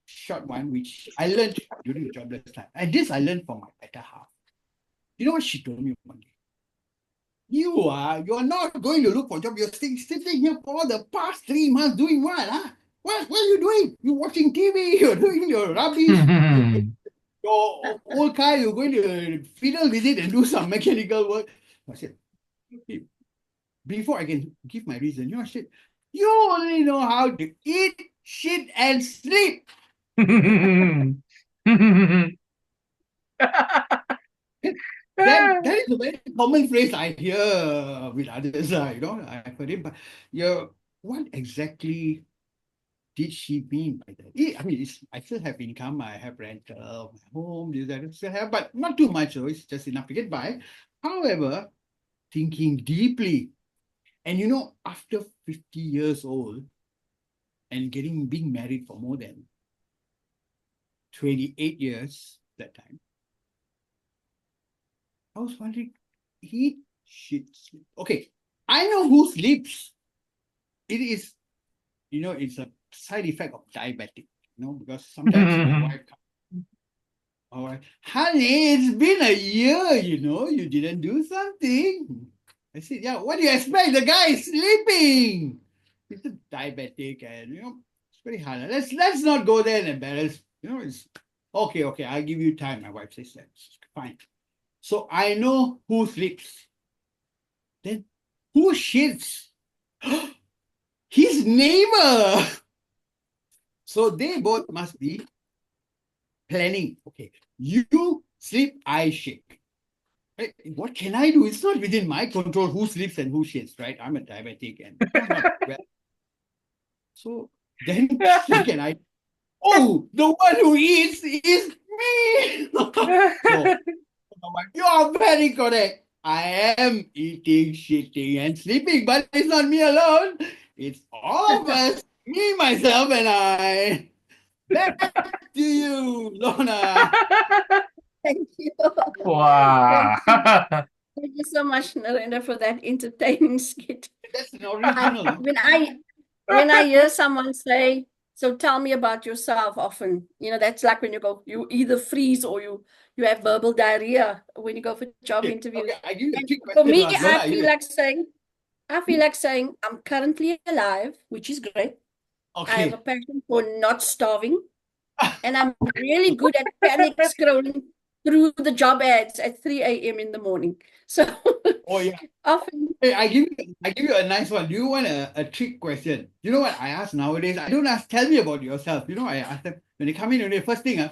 short one, which I learned during the jobless time. And this I learned from my better half. You know what she told me one day? You are not going to look for a job. You're sitting here for the past 3 months doing what? Huh? What are you doing? You're watching TV, you're doing your rubbish. Your old car, you're going to fiddle with it and do some mechanical work. I said, before I can give my reason, I said, you only know how to eat, shit, and sleep. That is a very common phrase I hear with others, I've heard it, but what exactly did she mean by that? I mean, I still have income, I have rental, my home, this, that, I still have, but not too much, so it's just enough to get by. However, thinking deeply, and after 50 years old and being married for more than 28 years that time, I was wondering, eat, shit, sleep. Okay, I know who sleeps. It is, it's a side effect of diabetic, because sometimes my wife comes, all right, honey, it's been a year, you didn't do something. I said, yeah, what do you expect? The guy is sleeping. He's a diabetic and, it's very hard. Let's not go there and embarrass, it's okay, I'll give you time. My wife says that's fine. So I know who sleeps. Then who shits? His neighbor. So they both must be planning. Okay, you sleep, I shake. What can I do? It's not within my control who sleeps and who shits, right? I'm a diabetic and I'm not well. So then what can I? Oh, the one who eats is me. So you are very correct. I am eating, shitting, and sleeping, but it's not me alone. It's all of us, me, myself, and I. Back to you, Lorna. Thank you. Wow. Thank you so much, Narendra, for that entertaining skit. That's an original. When I hear someone say, "So tell me about yourself," often, that's like when you either freeze or you have verbal diarrhea when you go for job interviews. Okay, I give you a And trick for question. me, Lorna, I feel like saying I'm currently alive, which is great. I have a okay. passion for not starving, and I'm really good at panic scrolling through the job ads at 3 a.m. in the morning. So Oh yeah. often, Hey, I give you a nice one. Do you want a trick question? You know what I ask nowadays? I don't ask, tell me about yourself. I ask them when they come in, the first thing,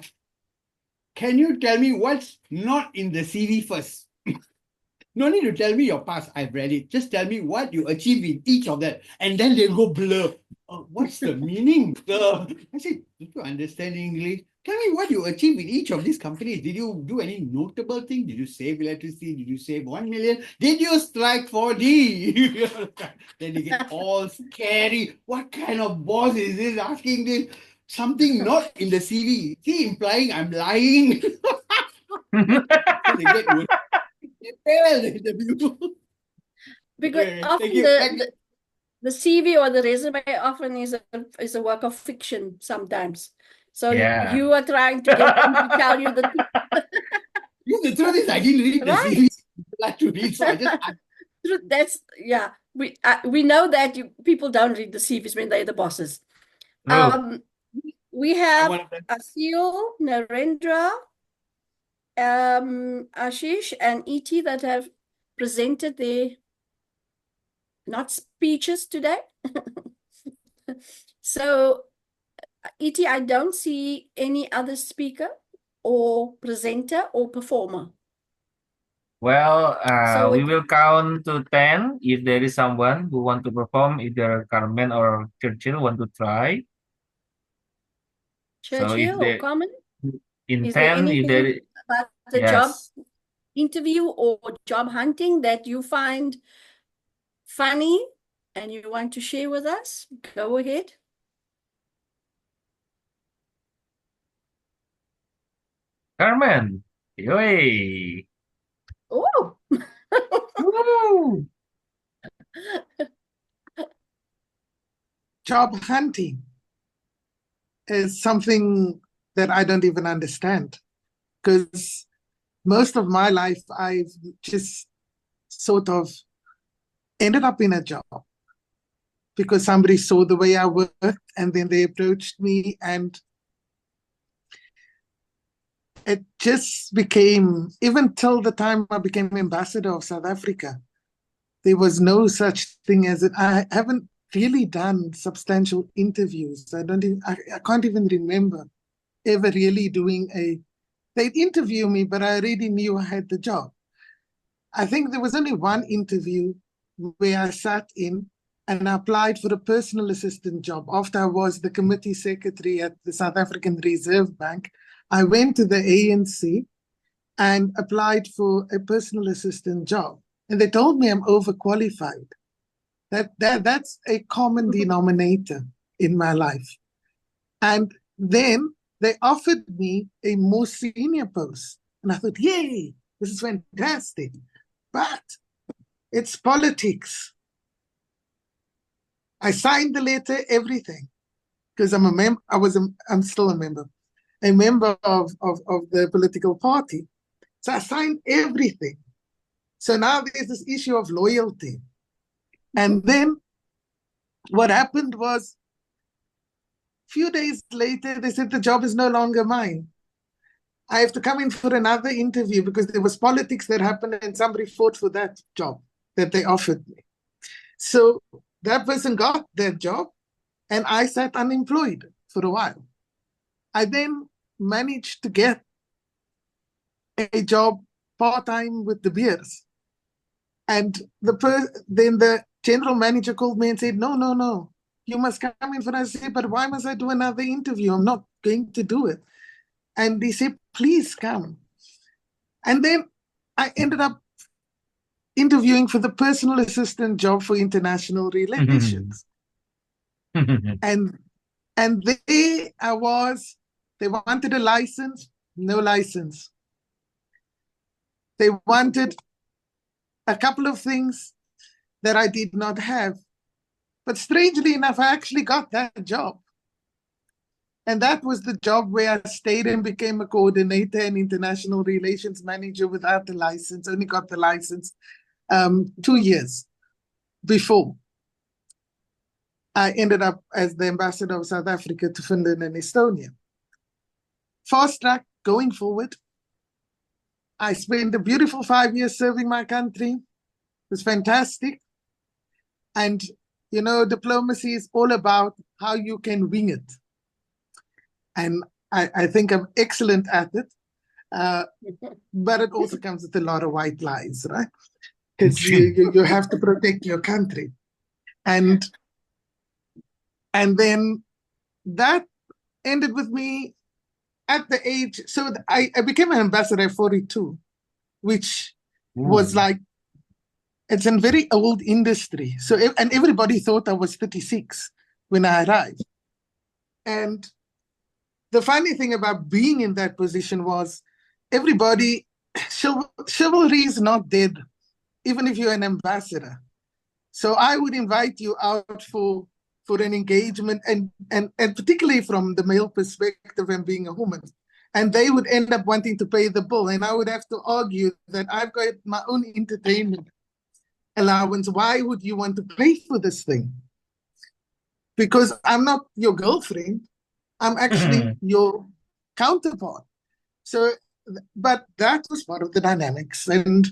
can you tell me what's not in the CV first? No need to tell me your past. I've read it. Just tell me what you achieved in each of that. And then they'll go blur. What's the meaning? I said, did you understand English? Tell me what you achieved in each of these companies. Did you do any notable thing? Did you save electricity? Did you save 1 million? Did you strike 4D? Then they get all scary. What kind of boss is this asking this? Something not in the CV. See, implying I'm lying. So they get worried. They fail the interview. because Okay, thank often you. the CV or the resume often is a work of fiction sometimes. So Yeah. you are trying to get them to tell you the The truth is, I didn't read the right. CV. I like to read, so I just. That's we know that people don't read the CVs when they're the bosses. True. We I'm have one of them. Asil, Narendra, Ashish, and ET that have presented their not speeches today. So, ET, I don't see any other speaker or presenter or performer. Well, So we will count to 10 if there is someone who want to perform, either Carmen or Churchill want to try. So if Churchill or they Common, in is there 10, if there anything about the job yes. interview or job hunting that you find funny and you want to share with us? Go ahead. Carmen. Yay. Oh, Woo. Job hunting is something that I don't even understand, because most of my life I've just sort of ended up in a job because somebody saw the way I worked and then they approached me, and it just became, even till the time I became ambassador of South Africa, there was no such thing as it. I haven't really done substantial interviews. I can't even remember ever really doing they'd interview me, but I already knew I had the job. I think there was only one interview where I sat in and I applied for a personal assistant job. After I was the committee secretary at the South African Reserve Bank, I went to the ANC and applied for a personal assistant job. And they told me I'm overqualified. That's a common denominator in my life. And then they offered me a more senior post. And I thought, yay, this is fantastic. But it's politics. I signed the letter, everything, because I'm a member. I'm still a member of the political party. So I signed everything. So now there's this issue of loyalty. And then what happened was, a few days later, they said the job is no longer mine. I have to come in for another interview because there was politics that happened and somebody fought for that job that they offered me. So that person got that job and I sat unemployed for a while. I then managed to get a job part-time with the beers. And then the general manager called me and said, no, you must come in for us. I said, but why must I do another interview? I'm not going to do it. And he said, please come. And then I ended up interviewing for the personal assistant job for international relations. And there I was. They wanted a license, no license. They wanted a couple of things that I did not have. But strangely enough, I actually got that job. And that was the job where I stayed and became a coordinator and international relations manager without the license. Only got the license 2 years before I ended up as the ambassador of South Africa to Finland and Estonia. Fast track, going forward, I spent a beautiful 5 years serving my country. It was fantastic. And, you know, diplomacy is all about how you can wing it. And I think I'm excellent at it. But it also comes with a lot of white lies, right? Because you have to protect your country. And then that ended with me at the age, so I became an ambassador at 42, which was like, it's a very old industry. So, and everybody thought I was 36 when I arrived. And the funny thing about being in that position was everybody, chivalry is not dead, even if you're an ambassador. So I would invite you out for an engagement, and particularly from the male perspective and being a woman. And they would end up wanting to pay the bill. And I would have to argue that I've got my own entertainment allowance. Why would you want to pay for this thing? Because I'm not your girlfriend. I'm actually your counterpart. So, but that was part of the dynamics. And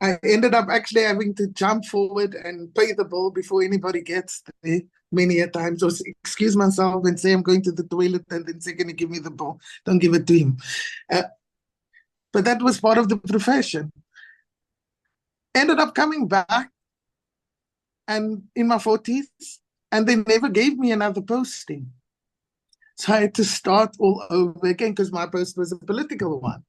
I ended up actually having to jump forward and pay the bill before anybody gets there many a times, or excuse myself and say I'm going to the toilet and then say, can you give me the bill? Don't give it to him. But that was part of the profession. Ended up coming back and in my 40s, and they never gave me another posting. So I had to start all over again because my post was a political one.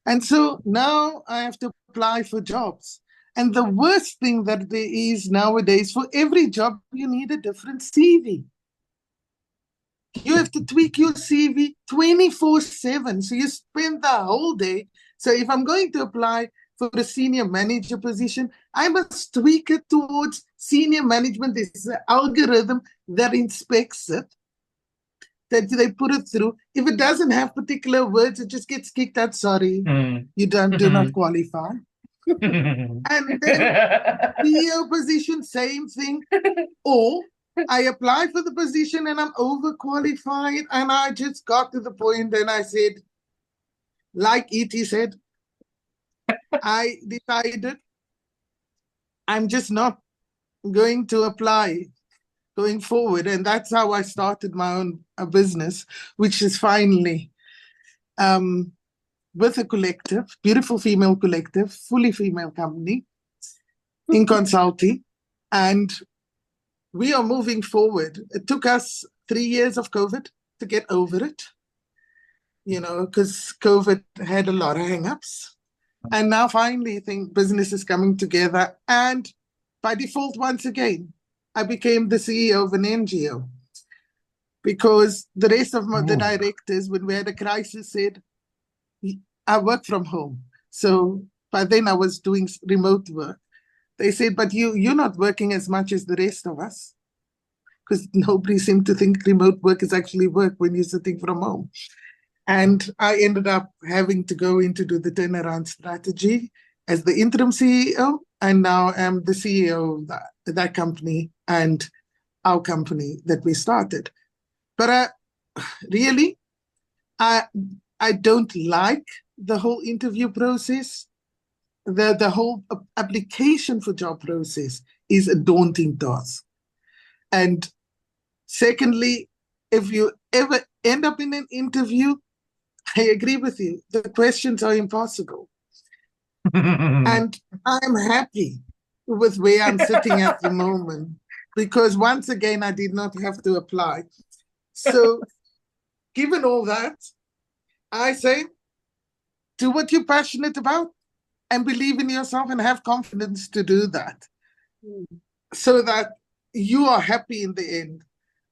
And so now I have to apply for jobs. And the worst thing that there is nowadays, for every job, you need a different CV. You have to tweak your CV 24/7. So you spend the whole day. So if I'm going to apply for a senior manager position, I must tweak it towards senior management. There's an algorithm that inspects it, that they put it through. If it doesn't have particular words, it just gets kicked out. Sorry, you do not qualify. And then CEO position, same thing. Or I apply for the position and I'm overqualified. And I just got to the point and I said, like E.T. said, I decided I'm just not going to apply going forward. And that's how I started my own business, which is finally with a collective, beautiful female collective, fully female company in consulting. And we are moving forward. It took us 3 years of COVID to get over it, you know, because COVID had a lot of hang-ups. And now finally, I think business is coming together. And by default, once again, I became the CEO of an NGO because the rest of the directors, when we had a crisis, said, I work from home. So by then I was doing remote work. They said, but you're not working as much as the rest of us, because nobody seemed to think remote work is actually work when you're sitting from home. And I ended up having to go in to do the turnaround strategy as the interim CEO. And now I'm the CEO of that company and our company that we started. But really, I don't like the whole interview process. The whole application for job process is a daunting task. And secondly, if you ever end up in an interview, I agree with you, the questions are impossible. And I'm happy with where I'm sitting at the moment because once again, I did not have to apply. So, given all that, I say do what you're passionate about and believe in yourself and have confidence to do that so that you are happy in the end.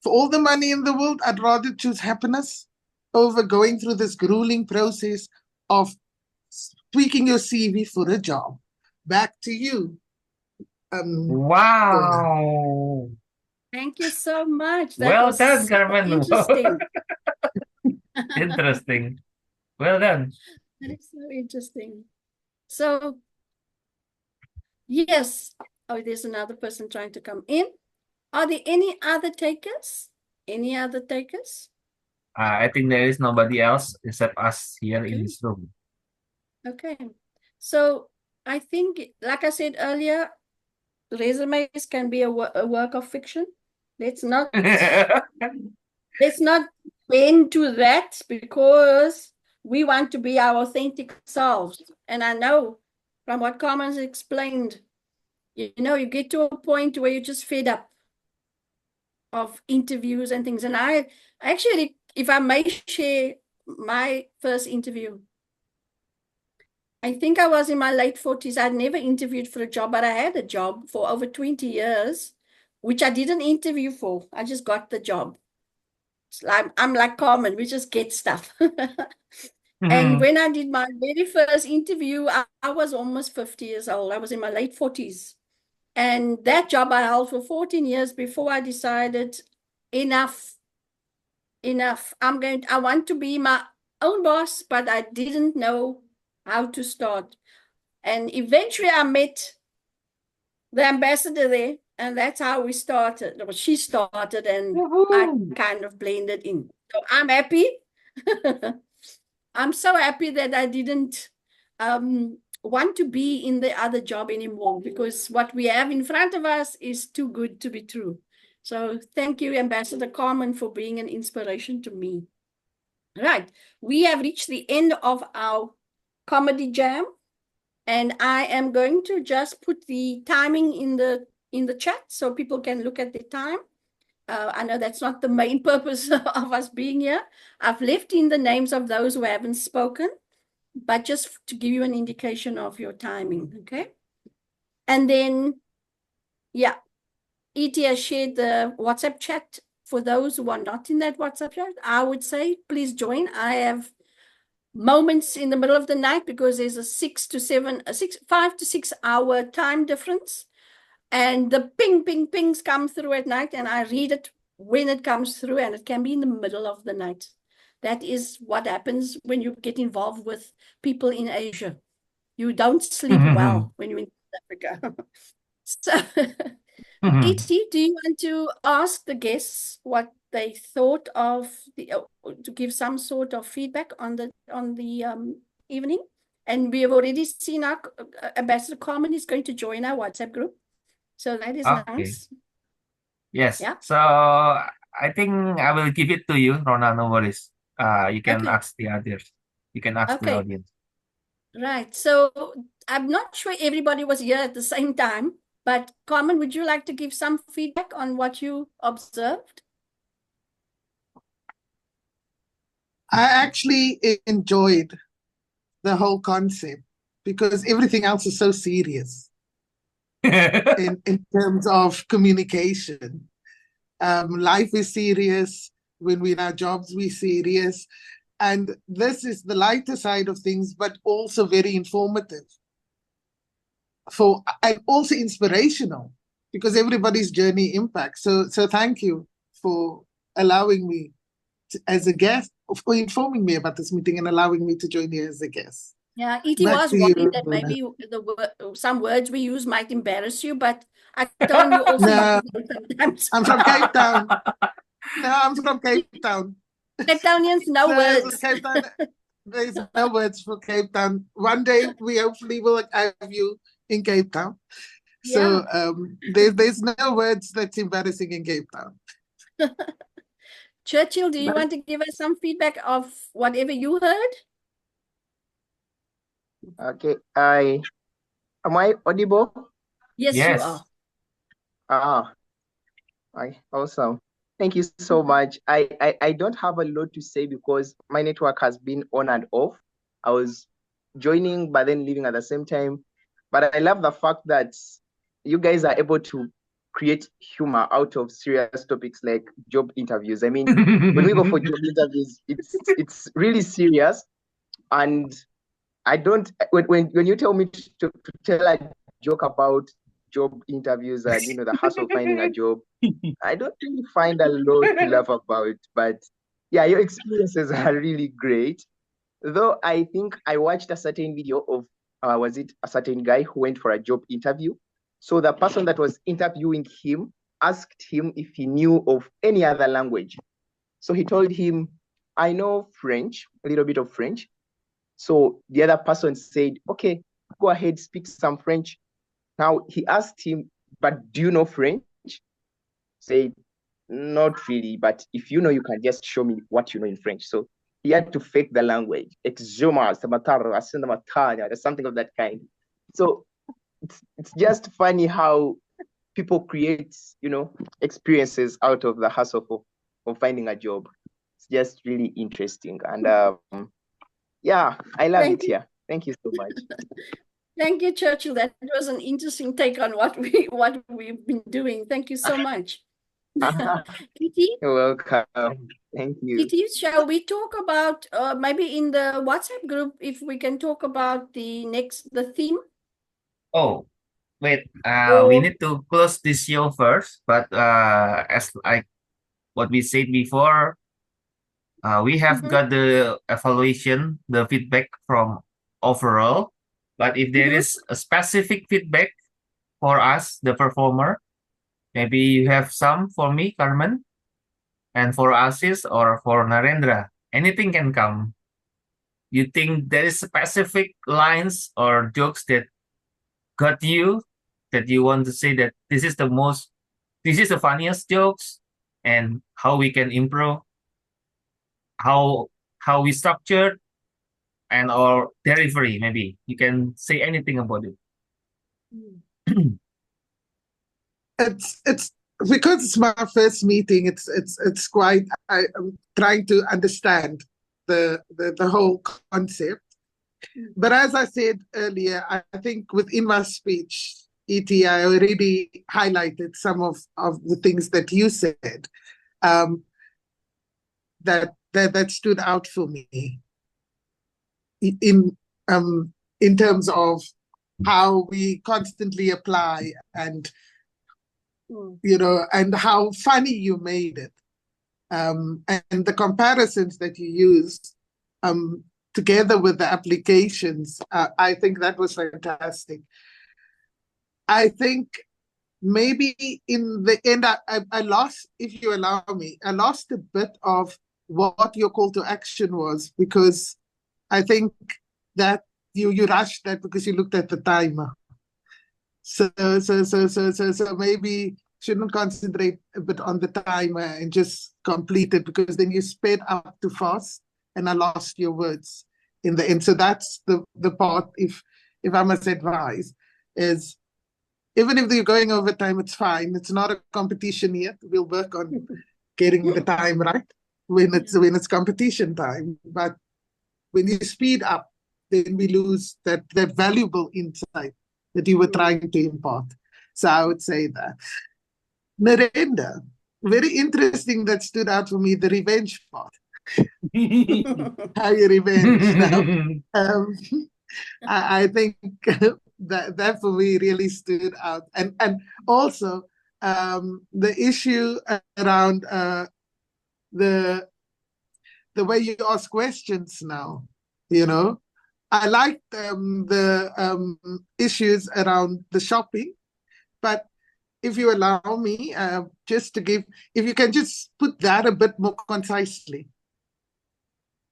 For all the money in the world, I'd rather choose happiness over going through this grueling process of tweaking your CV for a job. Back to you, Lorna. Wow. Thank you so much. That Well was done, so Carmen. interesting. Interesting. Well done. That is so interesting. So, yes. Oh, there's another person trying to come in. Are there any other takers? Any other takers? I think there is nobody else except us here in Okay. this room. Okay. So I think, like I said earlier, resumes can be a work of fiction. Let's not bend to that because we want to be our authentic selves. And I know from what Carmen's explained, you get to a point where you're just fed up of interviews and things. And I actually, if I may share my first interview, I think I was in my late 40s. I'd never interviewed for a job, but I had a job for over 20 years, which I didn't interview for. I just got the job. I'm like Carmen, we just get stuff. And when I did my very first interview, I was almost 50 years old. I was in my late 40s. And that job I held for 14 years before I decided enough. I want to be my own boss, but I didn't know how to start. And eventually I met the ambassador there, and that's how we started. Well, she started, and I kind of blended in. So I'm happy. I'm so happy that I didn't want to be in the other job anymore because what we have in front of us is too good to be true. So thank you, Ambassador Carmen, for being an inspiration to me. Right. We have reached the end of our comedy jam. And I am going to just put the timing in the chat so people can look at the time. I know that's not the main purpose of us being here. I've left in the names of those who haven't spoken, but just to give you an indication of your timing, okay? And then, yeah, E.T. has shared the WhatsApp chat. For those who are not in that WhatsApp chat, I would say, please join. I have moments in the middle of the night because there's a 5 to 6 hour time difference. And the pings come through at night, and I read it when it comes through, and it can be in the middle of the night. That is what happens when you get involved with people in Asia. You don't sleep well when you're in South Africa. So, E.T., do you want to ask the guests what they thought of to give some sort of feedback on the evening? And we have already seen our Ambassador Carmen is going to join our WhatsApp group. So that is nice. Yes. Yeah. So I think I will give it to you, Rona. No worries. You can ask the others. You can ask the audience. Right. So I'm not sure everybody was here at the same time, but Carmen, would you like to give some feedback on what you observed? I actually enjoyed the whole concept because everything else is so serious in terms of communication. Life is serious. When we're in our jobs, we're serious. And this is the lighter side of things, but also very informative. And also inspirational because everybody's journey impacts. So thank you for allowing me as a guest, for informing me about this meeting and allowing me to join you as a guest. Yeah, E.T. was worried that maybe some words we use might embarrass you, but I told him you also sometimes. I'm from Cape Town. No, I'm from Cape Town. Cape Townians, no words. Cape Town, there's no words for Cape Town. One day we hopefully will have you in Cape Town. So there's no words that's embarrassing in Cape Town. Churchill, do you want to give us some feedback of whatever you heard? Okay. Am I audible? Yes, you are. Yes. Ah, awesome. Thank you so much. I don't have a lot to say because my network has been on and off. I was joining but then leaving at the same time. But I love the fact that you guys are able to create humor out of serious topics like job interviews. I mean, when we go for job interviews, it's really serious. And I don't when you tell me to tell a joke about job interviews and the hassle of finding a job, I don't really find a lot to laugh about. But yeah, your experiences are really great. Though I think I watched a certain video of was it a certain guy who went for a job interview. So the person that was interviewing him asked him if he knew of any other language. So he told him, I know French, a little bit of French. So the other person said, okay, go ahead, speak some French. Now he asked him, but do you know French? Said, not really, but if you know, you can just show me what you know in French. So he had to fake the language. Exuma, something of that kind. So it's just funny how people create, experiences out of the hustle of finding a job. It's just really interesting. And yeah, I love Thank it you. here. Thank you so much. Thank you, Churchill. That was an interesting take on what we've been doing. Thank you so much. Kitty, You're welcome. Thank you. Kitty, shall we talk about maybe in the WhatsApp group if we can talk about the theme? Oh, wait. We Or need to close this show first. But as like what we said before, we have got the evaluation, the feedback from overall. But if there is a specific feedback for us, the performer, maybe you have some for me, Carmen, and for Asis or for Narendra. Anything can come. You think there is specific lines or jokes that got you, that you want to say that this is the funniest jokes, and how we can improve, how we structured, and or delivery. Maybe you can say anything about it. It's because it's my first meeting. It's quite. I'm trying to understand the whole concept. But as I said earlier, I think within my speech, E.T., I already highlighted some of the things that you said that stood out for me in terms of how we constantly apply and and how funny you made it, and the comparisons that you used together with the applications. I think that was fantastic. I think maybe in the end, I lost, if you allow me, I lost a bit of what your call to action was, because I think that you rushed that because you looked at the timer. So maybe shouldn't concentrate a bit on the timer and just complete it, because then you sped up too fast and I lost your words in the end. So that's the part, if I must advise, is even if you're going over time, it's fine. It's not a competition yet. We'll work on getting the time right when it's competition time. But when you speed up, then we lose that valuable insight that you were trying to impart. So I would say that. Narendra, very interesting, that stood out for me, the revenge part. How you revenge now. I think that for me really stood out. And also the issue around the way you ask questions now, I like the issues around the shopping, but if you allow me, just to give, if you can just put that a bit more concisely,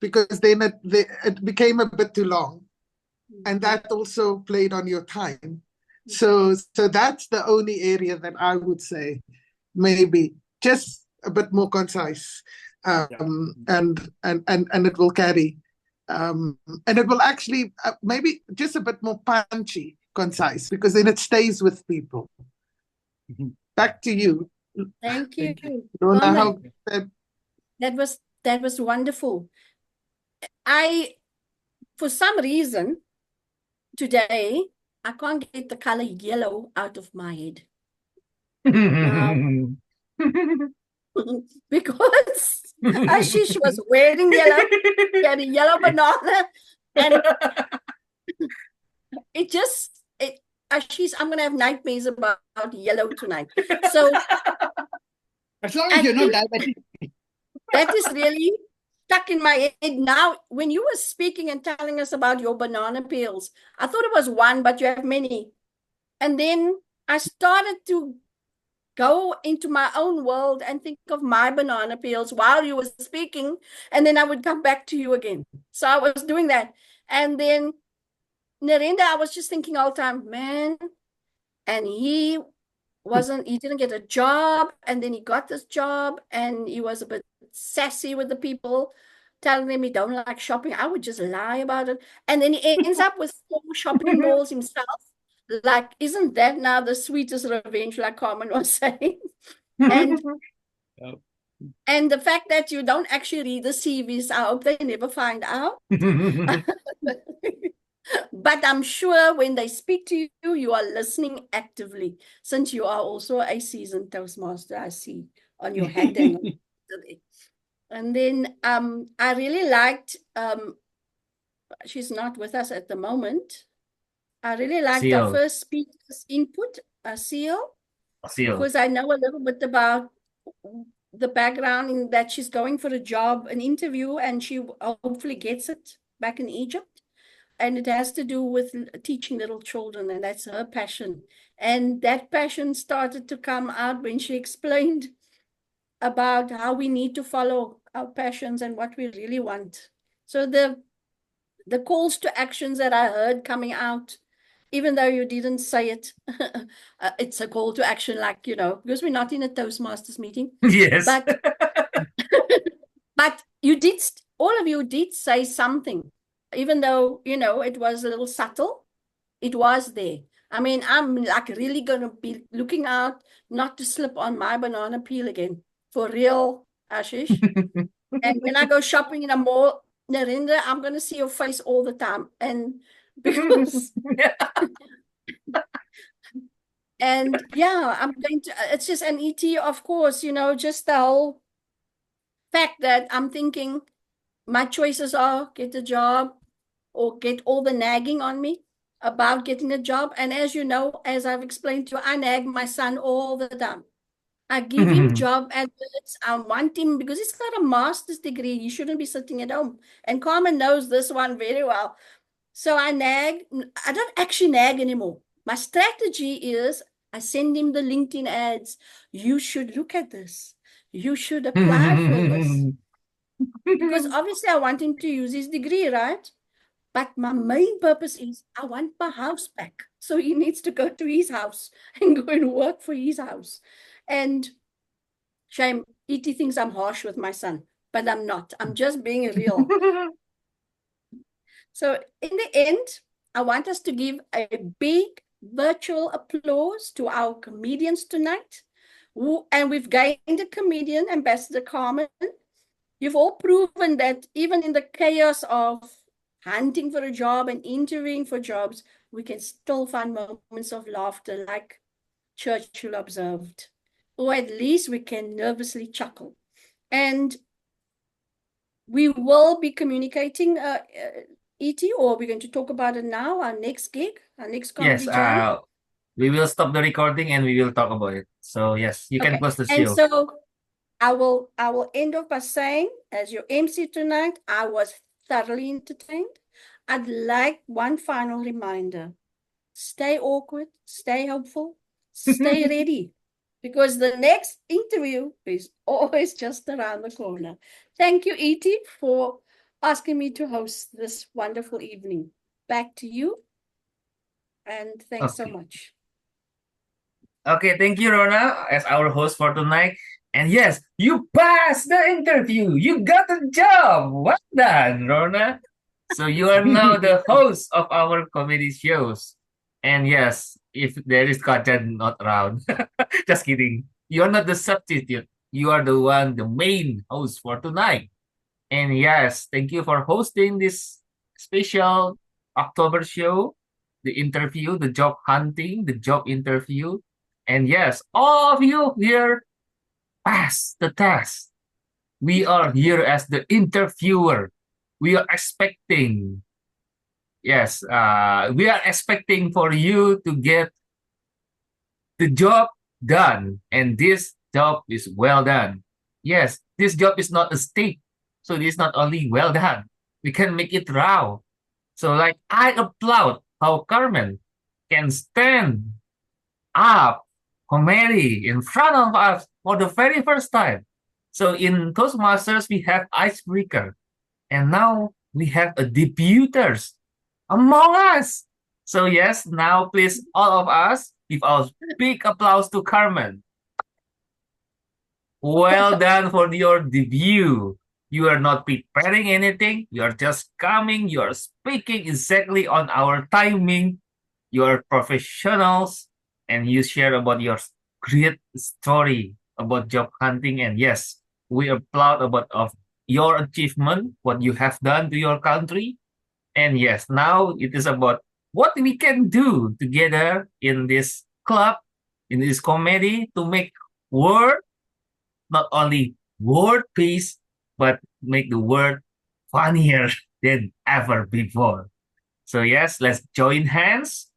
because then it became a bit too long, and that also played on your time. So that's the only area that I would say maybe just a bit more concise, and it will carry. And it will actually maybe just a bit more punchy, concise, because then it stays with people. Back to you, Thank you. Lorna. Comeng. How That was wonderful. For some reason, today, I can't get the color yellow out of my head. Now, because Ashish was wearing yellow, he had a yellow banana, and Ashish, I'm gonna have nightmares about yellow tonight. So As long as you're not diabetic. that is really stuck in my head now. When you were speaking and telling us about your banana peels, I thought it was one, but you have many. And then I started to go into my own world and think of my banana peels while you were speaking, and then I would come back to you again. So I was doing that. And then Narendra, I was just thinking all the time, man, and he didn't get a job, and then he got this job, and he was a bit sassy with the people, telling them he don't like shopping. I would just lie about it. And then he ends up with 4 shopping malls himself. Like, isn't that now the sweetest revenge, like Carmen was saying? And and the fact that you don't actually read the CVs, I hope they never find out. But I'm sure when they speak to you, you are listening actively, since you are also a seasoned Toastmaster, I see on your hat. And then I really liked, she's not with us at the moment. I really liked Seal. our first speaker's input, Seal, Seal. because I know a little bit about the background in that she's going for a job, an interview, and she hopefully gets it back in Egypt. And it has to do with teaching little children, and that's her passion. And that passion started to come out when she explained about how we need to follow our passions and what we really want. So the calls to actions that I heard coming out, even though you didn't say it, it's a call to action, like, because we're not in a Toastmasters meeting. Yes. But all of you did say something, even though, it was a little subtle, it was there. I mean, I'm like really going to be looking out not to slip on my banana peel again, for real, Ashish. And when I go shopping in a mall, Narendra, I'm going to see your face all the time. And because, and yeah, I'm going to, it's just an ET, of course, just the whole fact that I'm thinking my choices are get a job or get all the nagging on me about getting a job. And as you know, as I've explained to you, I nag my son all the time. I give him job adverts. I want him because he's got a master's degree. He shouldn't be sitting at home. And Carmen knows this one very well. So I nag. I don't actually nag anymore. My strategy is I send him the LinkedIn ads. You should look at this. You should apply for this. Because obviously I want him to use his degree, right? But my main purpose is I want my house back. So he needs to go to his house and go and work for his house. And shame, E.T. thinks I'm harsh with my son, but I'm not. I'm just being real. So in the end, I want us to give a big virtual applause to our comedians tonight. And we've gained a comedian, Ambassador Carmen. You've all proven that even in the chaos of hunting for a job and interviewing for jobs, we can still find moments of laughter like Churchill observed. Or at least we can nervously chuckle. And we will be communicating, E.T., or we're going to talk about it now, our next gig, our next comedy jam. We will stop the recording and we will talk about it. So yes, you can close the show. And so I will end off by saying, as your MC tonight, I was thoroughly entertained. I'd like one final reminder. Stay awkward, stay hopeful, stay ready, because the next interview is always just around the corner. Thank you, E.T., for asking me to host this wonderful evening. Back to you, and thanks so much. Okay, thank you, Lorna, as our host for tonight. And yes, you passed the interview. You got the job. Well done, Lorna. So you are now the host of our comedy shows. And yes, if there is Kajan not around, just kidding. You're not the substitute. You are the one, the main host for tonight. And yes, thank you for hosting this special October show, the interview, the job hunting, the job interview. And yes, all of you here pass the test. We are here as the interviewer. We are expecting, yes, we are expecting for you to get the job done. And this job is well done. Yes, this job is not a stick. So it is not only well done. We can make it raw. So like I applaud how Carmen can stand up comedy in front of us for the very first time. So in Toastmasters, we have icebreaker. And now we have a debuters among us. So yes, now please all of us give a big applause to Carmen. Well done for your debut. You are not preparing anything. You are just coming. You are speaking exactly on our timing. You are professionals and you share about your great story about job hunting. And yes, we applaud about of your achievement, what you have done to your country. And yes, now it is about what we can do together in this club, in this comedy to make world not only world peace, but make the world funnier than ever before. So yes, let's join hands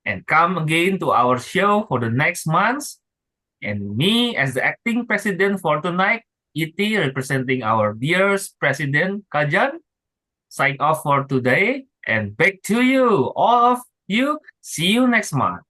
and come again to our show for the next month. And me as the acting president for tonight, ET representing our dear president Kajan, sign off for today and back to you, all of you. See you next month.